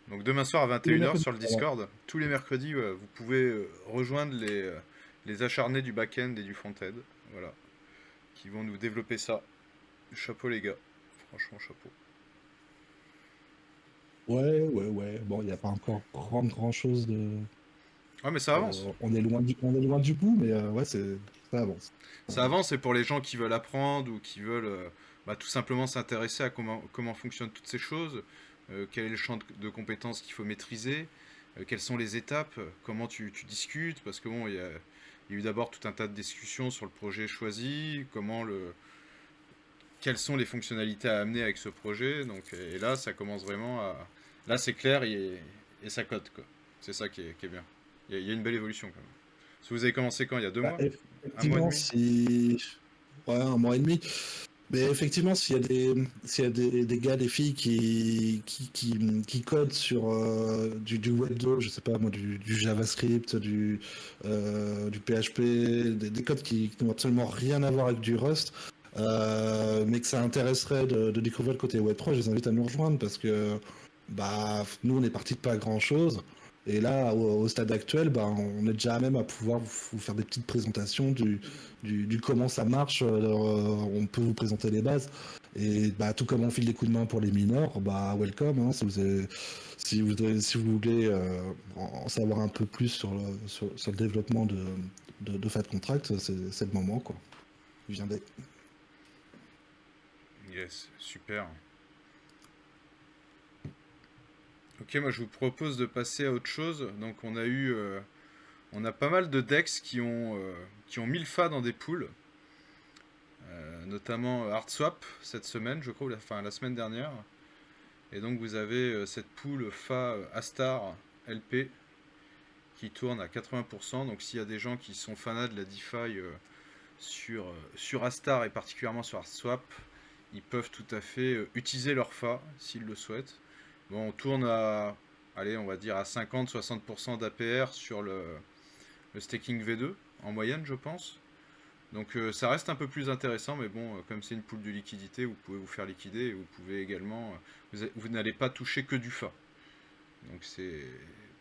Donc demain soir à Tous les 21h mercredis, sur le Discord. Tous les mercredis, vous pouvez rejoindre les acharnés du back-end et du front-end. Voilà. Qui vont nous développer ça. Chapeau les gars. Franchement, chapeau. Ouais. Bon, il n'y a pas encore grand chose de. Ah mais ça avance. On est loin du bout, mais ouais, ça avance. Ça avance, et pour les gens qui veulent apprendre ou qui veulent tout simplement s'intéresser à comment fonctionnent toutes ces choses, quel est le champ de compétences qu'il faut maîtriser, quelles sont les étapes, comment tu discutes, parce que bon, il y a eu d'abord tout un tas de discussions sur le projet choisi, quelles sont les fonctionnalités à amener avec ce projet, donc, et là ça commence vraiment à... Là c'est clair et ça cote, quoi. C'est ça qui est bien. Il y a une belle évolution quand même. Parce que vous avez commencé quand? Il y a 2 mois? Un mois et Effectivement, demi? ouais, un mois et demi. Mais effectivement, s'il y a des gars, des filles qui codent sur du Web 2, je sais pas moi, du JavaScript, du PHP, des codes qui n'ont absolument rien à voir avec du Rust, mais que ça intéresserait de découvrir le côté Web 3, je les invite à nous rejoindre parce que bah, nous, on est parti de pas grand-chose. Et là, au stade actuel, bah, on est déjà à même à pouvoir vous faire des petites présentations du comment ça marche. On peut vous présenter les bases. Et bah, tout comme on file des coups de main pour les mineurs, bah, welcome. Hein, si vous voulez en savoir un peu plus sur le développement de Fat Contract, c'est le moment, quoi. Viendez. Yes, super. Ok, moi je vous propose de passer à autre chose. Donc on a pas mal de decks qui ont mis le fa dans des pools, notamment HardSwap cette semaine, je crois, enfin la semaine dernière. Et donc vous avez cette pool fa Astar LP qui tourne à 80%. Donc s'il y a des gens qui sont fanats de la DeFi sur Astar et particulièrement sur HardSwap, ils peuvent tout à fait utiliser leur fa s'ils le souhaitent. Bon, on tourne à, allez, on va dire à 50-60% d'APR sur le staking V2 en moyenne, je pense. Donc ça reste un peu plus intéressant, mais bon, comme c'est une pool de liquidité, vous pouvez vous faire liquider et vous pouvez également, vous n'allez pas toucher que du fa. Donc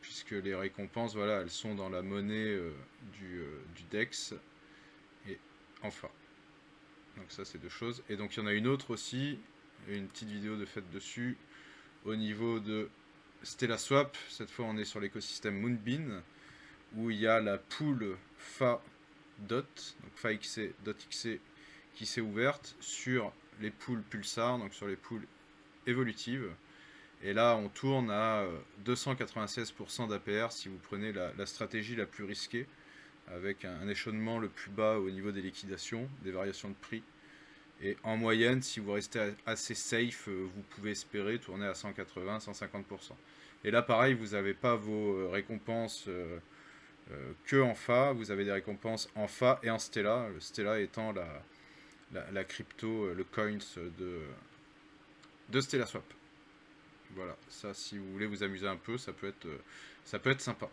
puisque les récompenses, voilà, elles sont dans la monnaie du DEX et en fa. Donc ça c'est deux choses. Et donc il y en a une autre aussi, une petite vidéo de fait dessus, au niveau de StellaSwap. Cette fois on est sur l'écosystème Moonbeam, où il y a la pool fa dot, donc fa.xc qui s'est ouverte sur les pools Pulsar, donc sur les pools évolutives. Et là on tourne à 296% d'APR si vous prenez la stratégie la plus risquée, avec un échelonnement le plus bas au niveau des liquidations, des variations de prix. Et en moyenne, si vous restez assez safe, vous pouvez espérer tourner à 180-150%. Et là, pareil, vous n'avez pas vos récompenses que en fa, vous avez des récompenses en fa et en Stella. Le Stella étant la crypto, le coins de StellaSwap. Voilà, ça, si vous voulez vous amuser un peu, ça peut être sympa.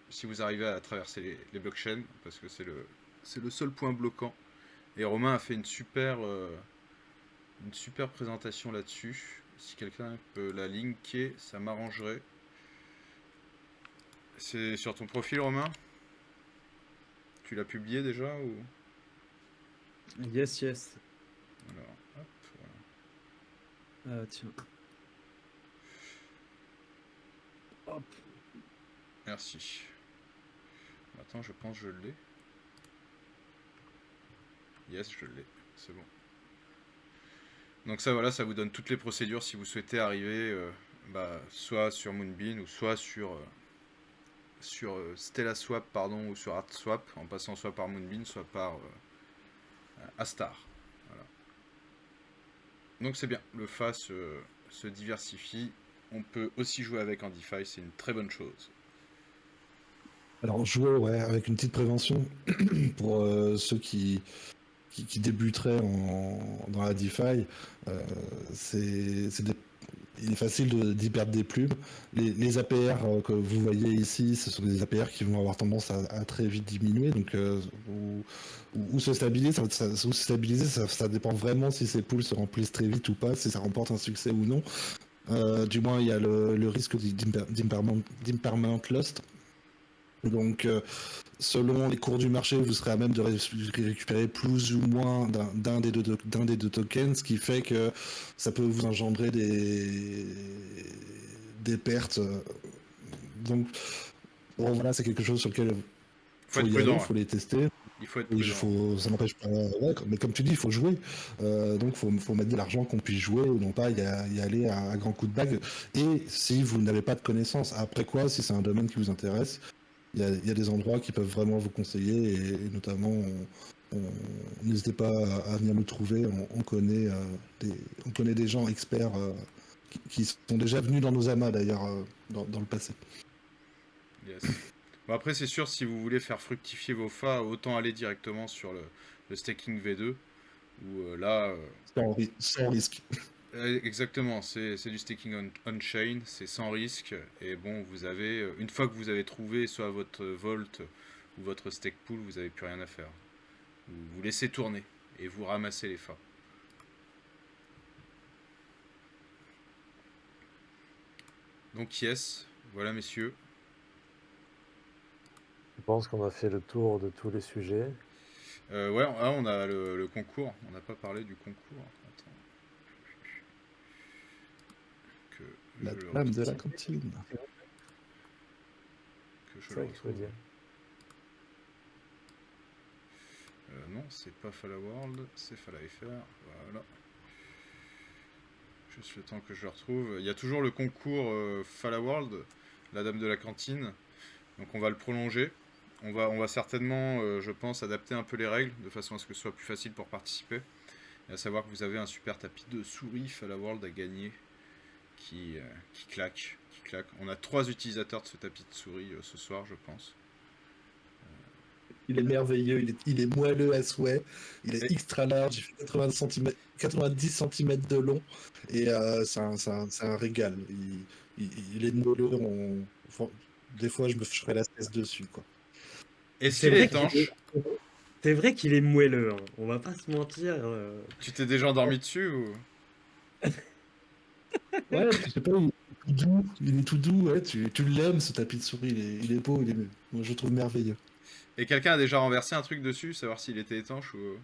Si vous arrivez à traverser les blockchains, parce que c'est le seul point bloquant Et Romain a fait une super présentation là-dessus. Si quelqu'un peut la linker, ça m'arrangerait. C'est sur ton profil, Romain? Tu l'as publié déjà ou... Yes, yes. Alors, hop, voilà. Tiens. Hop. Merci. Attends, je pense que je l'ai. Yes, je l'ai. C'est bon. Donc ça, voilà, ça vous donne toutes les procédures si vous souhaitez arriver soit sur Moonbeam ou soit sur StellaSwap, pardon, ou sur ArtSwap, en passant soit par Moonbeam, soit par Astar. Voilà. Donc c'est bien, le FA se diversifie. On peut aussi jouer avec en DeFi, c'est une très bonne chose. Alors, jouer, ouais, avec une petite prévention pour ceux qui débuteraient dans la DeFi, il est facile d'y perdre des plumes. Les APR que vous voyez ici, ce sont des APR qui vont avoir tendance à très vite diminuer. Donc, ou se stabiliser, ça dépend vraiment si ces poules se remplissent très vite ou pas, si ça remporte un succès ou non. Du moins, il y a le risque d'impermanent lost. Donc, selon les cours du marché, vous serez à même de récupérer plus ou moins d'un des deux tokens, ce qui fait que ça peut vous engendrer des pertes. Donc, bon, voilà, c'est quelque chose sur lequel Faut être y prudent, aller, faut les tester. il faut être prudent. Ça n'empêche pas. Ouais, mais comme tu dis, il faut jouer. Donc, faut mettre de l'argent qu'on puisse jouer ou non pas y aller à grands coups de bague. Et si vous n'avez pas de connaissances, après quoi, si c'est un domaine qui vous intéresse, il y a des endroits qui peuvent vraiment vous conseiller et notamment, n'hésitez pas à venir nous trouver. On connaît des gens experts qui sont déjà venus dans nos amas d'ailleurs dans le passé. Yes. Bon, après, c'est sûr, si vous voulez faire fructifier vos FA, autant aller directement sur le staking V2, où là... Sans risque. Exactement, c'est du staking on-chain, c'est sans risque, et bon, vous avez, une fois que vous avez trouvé soit votre Vault ou votre stake pool, vous n'avez plus rien à faire. Vous laissez tourner, et vous ramassez les FA. Donc yes, voilà messieurs. Je pense qu'on a fait le tour de tous les sujets. Ouais, là, on a le concours, on n'a pas parlé du concours. Attends. La dame de la cantine. Que je C'est le ça qu'il faut retrouve. dire. Non, c'est pas Fala World, c'est Fala FR. Voilà. Juste le temps que je le retrouve. Il y a toujours le concours Fala World, la dame de la cantine. Donc on va le prolonger. On va certainement, je pense, adapter un peu les règles de façon à ce que ce soit plus facile pour participer. Et à savoir que vous avez un super tapis de souris Fala World à gagner qui claque. On a 3 utilisateurs de ce tapis de souris ce soir, je pense. Il est merveilleux, il est moelleux à souhait, il est extra large, il fait 90 cm de long, et c'est un régal. Il est moelleux, des fois je me ferai la cesse dessus, quoi. Et C'est s'il est vrai étanche, C'est vrai qu'il est moelleux, hein. On va pas se mentir. tu t'es déjà endormi dessus ou... Ouais, je sais pas, il est tout doux, ouais, tu l'aimes ce tapis de souris, il est beau, moi je le trouve merveilleux. Et quelqu'un a déjà renversé un truc dessus, savoir s'il était étanche ou...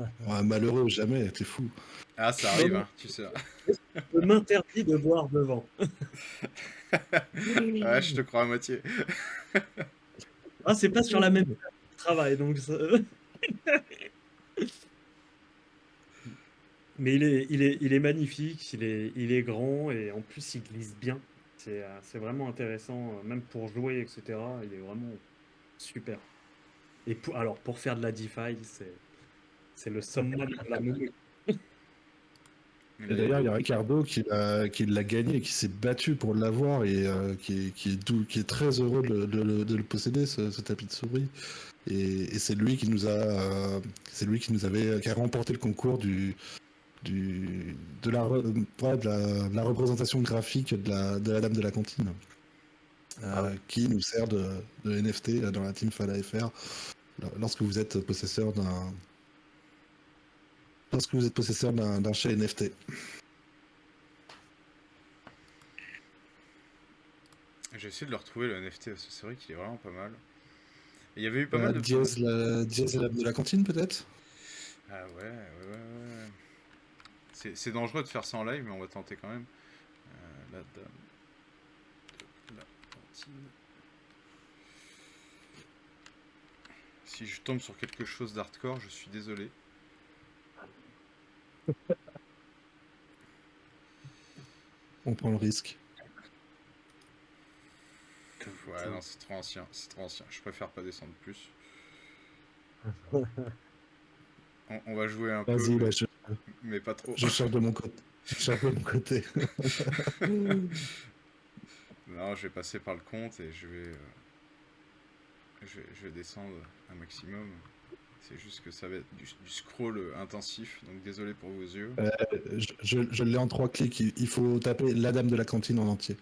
Ouais, malheureux, jamais, t'es fou. Ah, ça arrive, hein, tu sais. Je m'interdis de boire devant. Ouais, je te crois à moitié. Ah, c'est pas sur la même travail, donc. Mais il est magnifique, il est grand et en plus il glisse bien. C'est vraiment intéressant, même pour jouer, etc. Il est vraiment super. Et alors pour faire de la DeFi, c'est le summum de la nounou. Et d'ailleurs, il y a Ricardo qui l'a gagné, qui s'est battu pour l'avoir et qui est très heureux de le posséder, ce tapis de souris. Et c'est lui qui nous a remporté le concours de la représentation graphique de la dame de la cantine, qui nous sert de NFT dans la team Fala FR lorsque vous êtes possesseur lorsque vous êtes possesseur d'un shell NFT. J'ai essayé de le retrouver le NFT, parce que c'est vrai qu'il est vraiment pas mal. Et il y avait eu pas mal de... Diaz, Diaz et l'âme de la cantine, peut-être? Ah ouais. C'est dangereux de faire ça en live, mais on va tenter quand même. La dame de la cantine. Si je tombe sur quelque chose d'hardcore, je suis désolé. On prend le risque. Ouais, non, c'est trop ancien. Je préfère pas descendre plus. On va jouer un peu, Vas-y, mais, bah, mais pas trop. je cherche de mon côté. Je cherche de mon côté. Non, je vais passer par le compte et je vais descendre un maximum. C'est juste que ça va être du scroll intensif, donc désolé pour vos yeux. Je l'ai en 3 clics. Il faut taper la dame de la cantine en entier.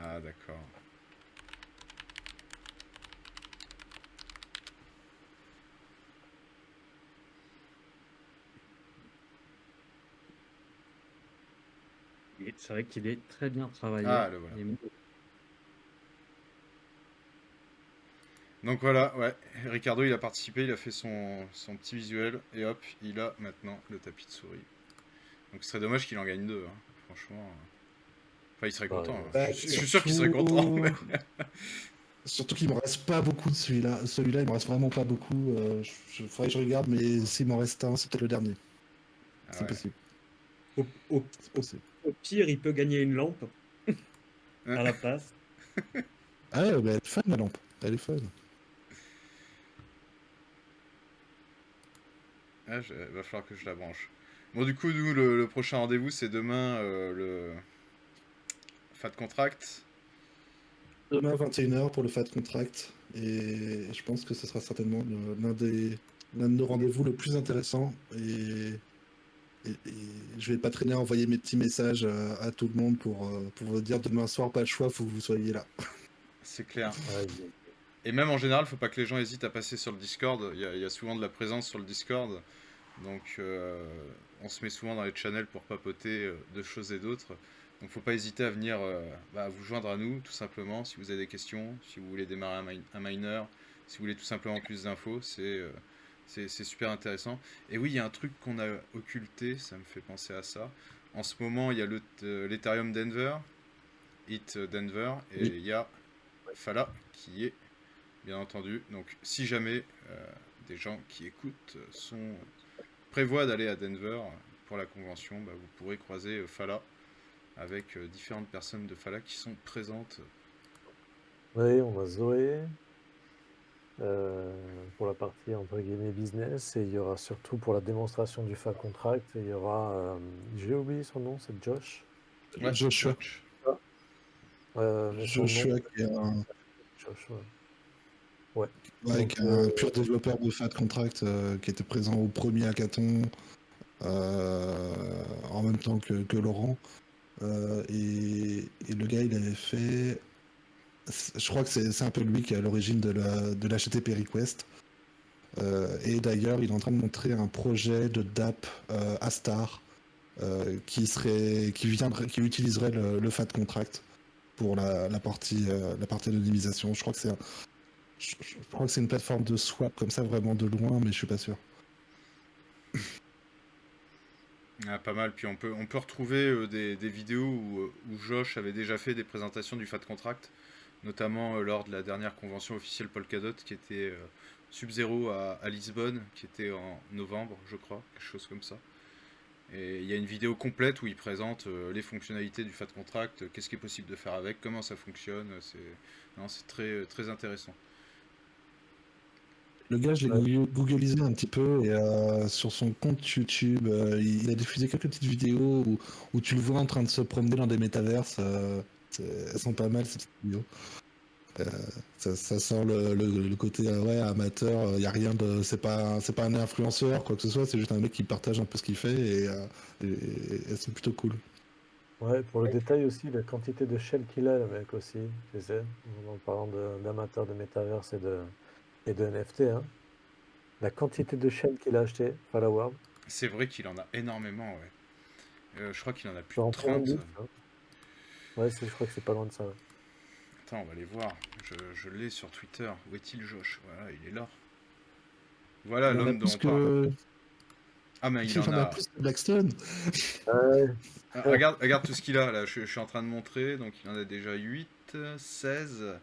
Ah, d'accord. Et c'est vrai qu'il est très bien travaillé. Ah, le voilà. Et Donc voilà, ouais, Ricardo il a participé, il a fait son petit visuel, et hop, il a maintenant le tapis de souris. Donc ce serait dommage qu'il en gagne deux, hein, franchement. Enfin, il serait Bah, content, hein. Bah, Je suis sûr qu'il serait content. mais- Surtout qu'il me reste pas beaucoup de celui-là. Celui-là, il me reste vraiment pas beaucoup. Faudrait que je regarde, mais s'il m'en reste un, c'est peut-être le dernier. Ah C'est ouais. possible. au, au- C'est possible. au pire, il peut gagner une lampe Ouais. à la place. Ah ouais, bah, elle est fun la lampe. Elle est fun. Ah, va falloir que je la branche. Bon, du coup, nous, le prochain rendez-vous, c'est demain, le Fat Contract. Demain, 21h pour le Fat Contract. Et je pense que ce sera certainement l'un de nos rendez-vous le plus intéressant. Et je vais pas traîner à envoyer mes petits messages à tout le monde pour vous dire demain soir, pas le choix, faut que vous soyez là. C'est clair. ouais, Et même en général, faut pas que les gens hésitent à passer sur le Discord. Il y a souvent de la présence sur le Discord. Donc on se met souvent dans les channels pour papoter de choses et d'autres. Donc faut pas hésiter à venir vous joindre à nous, tout simplement, si vous avez des questions, si vous voulez démarrer un miner, si vous voulez tout simplement plus d'infos, c'est super intéressant. Et oui, il y a un truc qu'on a occulté, ça me fait penser à ça. En ce moment, il y a l'Ethereum Denver, It Denver, et Oui. il y a Fala qui est bien entendu. Donc si jamais des gens qui écoutent prévoient d'aller à Denver pour la convention, vous pourrez croiser Fala avec différentes personnes de Fala qui sont présentes. Oui, on a Zoé pour la partie entre guillemets business, et il y aura surtout pour la démonstration du Fat Contract, il y aura, j'ai oublié son nom, c'est Josh. Ouais, Joshua. Mais son nom, Joshua qui est un, Josh, ouais. ouais, Donc, qui est un pur développeur de Fat Contract qui était présent au premier hackathon en même temps que Laurent. Et le gars, il avait fait. Je crois que c'est un peu lui qui est à l'origine de l'HTTP Request. Et d'ailleurs, il est en train de montrer un projet de DApp Astar qui utiliserait le Fat Contract pour la partie anonymisation. Je crois que je crois que c'est une plateforme de swap comme ça, vraiment de loin, mais je suis pas sûr. Ah, pas mal. Puis on peut retrouver des vidéos où Josh avait déjà fait des présentations du Fat Contract, notamment lors de la dernière convention officielle Polkadot qui était Sub-Zero à Lisbonne, qui était en novembre, je crois, quelque chose comme ça. Et il y a une vidéo complète où il présente les fonctionnalités du Fat Contract, qu'est-ce qui est possible de faire avec, comment ça fonctionne. C'est très, très intéressant. Le gars, je l'ai Ouais. googlisé un petit peu et sur son compte YouTube, il a diffusé quelques petites vidéos où tu le vois en train de se promener dans des métaverses. Elles sont pas mal ces petites vidéos. Ça sent le côté ouais, amateur. Il y a rien de, c'est pas un influenceur quoi que ce soit. C'est juste un mec qui partage un peu ce qu'il fait et c'est plutôt cool. Ouais, pour le détail aussi, la quantité de shell qu'il a, le mec aussi, tu sais, en parlant d'amateurs de métaverse et de NFT, hein. La quantité de shell qu'il a acheté, Fala World, C'est vrai qu'il en a énormément, ouais. Je crois qu'il en a plus Ça de en prend un 30. but, hein. Ouais, je crois que c'est pas loin de ça. Attends, on va aller voir. Je l'ai sur Twitter. Où est-il, Josh? Voilà, il est là. Voilà Il en a l'homme dont plus on parle. que. Ah, mais il Il en en a a. plus que Blackstone. Ouais, Ah, regarde tout ce qu'il a là. Je suis en train de montrer. Donc il en a déjà 8, 16,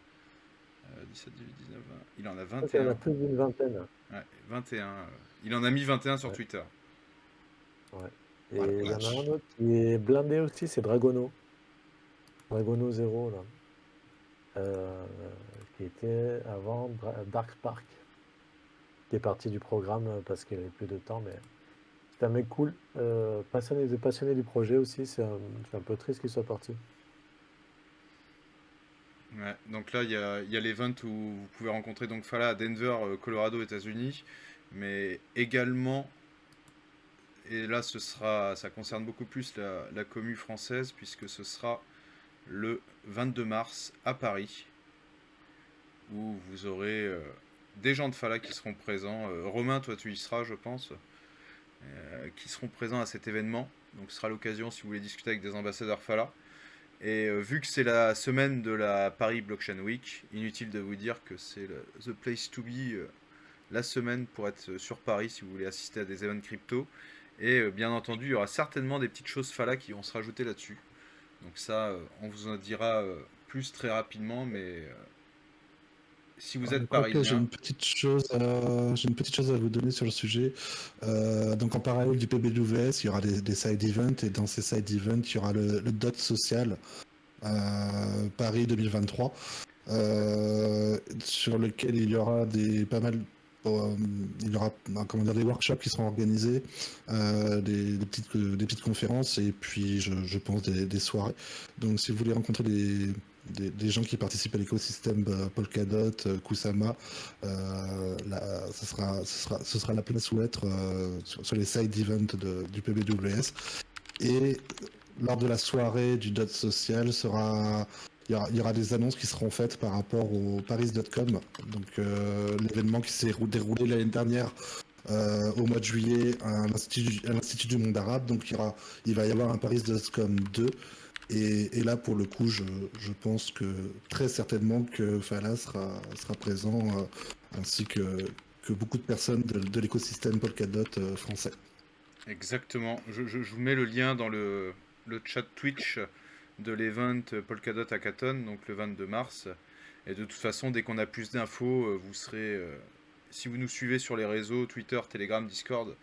17, 18, 19, 20. Il en a je crois qu'il y en a 21. plus d'une vingtaine. Ouais, 21. Il en a mis 21 sur Ouais, Twitter. ouais. Ah la Et il y en a un vache. autre qui est blindé aussi, c'est Dragono. Dragono 0, là. Euh, qui était avant Dark Spark, qui est parti du programme parce qu'il n'y avait plus de temps, mais c'est un mec cool, passionné du projet aussi, c'est un peu triste qu'il soit parti. Ouais, donc là, il y a l'event où vous pouvez rencontrer donc Fala à Denver, Colorado, États-Unis, mais également, et là, ça concerne beaucoup plus la commu française, puisque ce sera le 22 mars à Paris, où vous aurez des gens de Fala qui seront présents. Romain, toi, tu y seras, je pense, qui seront présents à cet événement. Donc, ce sera l'occasion, si vous voulez discuter avec des ambassadeurs Fala. Et vu que c'est la semaine de la Paris Blockchain Week, inutile de vous dire que c'est the place to be, la semaine pour être sur Paris si vous voulez assister à des événements crypto. Et bien entendu, il y aura certainement des petites choses Fala qui vont se rajouter là-dessus. Donc ça, on vous en dira plus très rapidement, mais si vous êtes Quoique, parisien, j'ai une petite chose à vous donner sur le sujet. Donc en parallèle du PBWS, il y aura des side events et dans ces side events, il y aura le DOT social Paris 2023 sur lequel il y aura il y aura comment dire, des workshops qui seront organisés, des petites conférences et puis je pense des soirées. Donc si vous voulez rencontrer des gens qui participent à l'écosystème Polkadot, Kusama, ce sera la place où être sur les side events du PBWS. Et lors de la soirée du DOT social, il y aura des annonces qui seront faites par rapport au Paris.com, donc l'événement qui s'est déroulé l'année dernière au mois de juillet à l'Institut du monde arabe. Donc il va y avoir un Paris.com 2. Et là, pour le coup, je pense que très certainement que Fala sera présent, ainsi que beaucoup de personnes de l'écosystème Polkadot français. exactement. Je vous mets le lien dans le chat Twitch de l'event Polkadot Hackathon, donc le 22 mars. Et de toute façon, dès qu'on a plus d'infos, vous serez... si vous nous suivez sur les réseaux, Twitter, Telegram, Discord,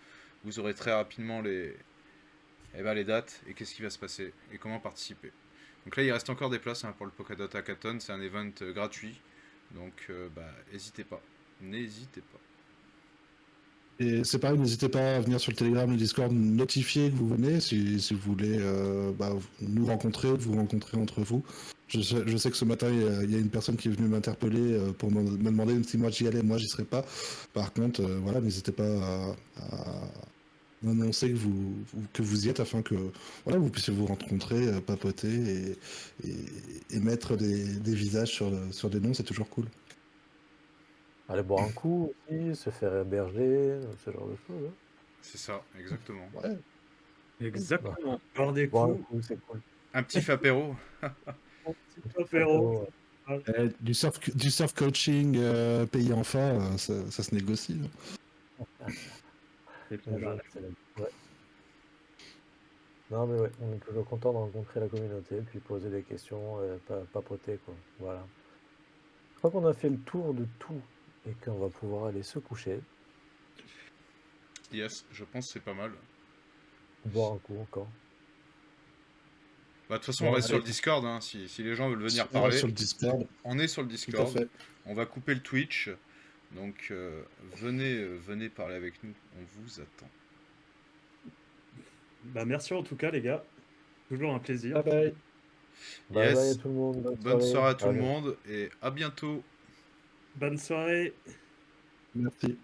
vous aurez très rapidement les dates et qu'est-ce qui va se passer et comment participer. Donc là, il reste encore des places pour le Polkadot Hackathon. C'est un event gratuit. Donc, n'hésitez pas. N'hésitez pas. Et c'est pareil, n'hésitez pas à venir sur le Telegram et le Discord notifier que vous venez si vous voulez nous rencontrer, vous rencontrer entre vous. Je sais que ce matin, il y a une personne qui est venue m'interpeller pour me demander si moi j'y allais. Moi, j'y serais pas. Par contre, voilà, n'hésitez pas à annoncer que vous y êtes afin que voilà, vous puissiez vous rencontrer, papoter et mettre des visages sur des noms, c'est toujours cool. Aller boire un coup aussi, se faire héberger, ce genre de choses, hein. C'est ça, exactement. Ouais. Exactement. Boire des Boire un coups, coup, c'est cool. Un petit apéro. petit apéro. Du surf coaching payé en fa, ça se négocie. Hein. C'est trop Exact, mal. c'est ouais. Non, mais ouais, on est toujours content de rencontrer la communauté, puis poser des questions, papoter, quoi. Voilà. Je crois qu'on a fait le tour de tout et qu'on va pouvoir aller se coucher, Yes, je pense que c'est pas mal. boire un coup encore. De toute façon, Bon, on reste sur allez. le Discord. Hein, si les gens veulent venir On va parler, sur le Discord, on est sur le tout à Discord. fait. On va couper le Twitch. Donc, venez parler avec nous. On vous attend. Bah, merci en tout cas, les gars. Toujours un plaisir. Bye bye. Bye bye à Yes. tout le monde, Bonne soirée à tout le Allez. monde et à bientôt. Bonne soirée. Merci.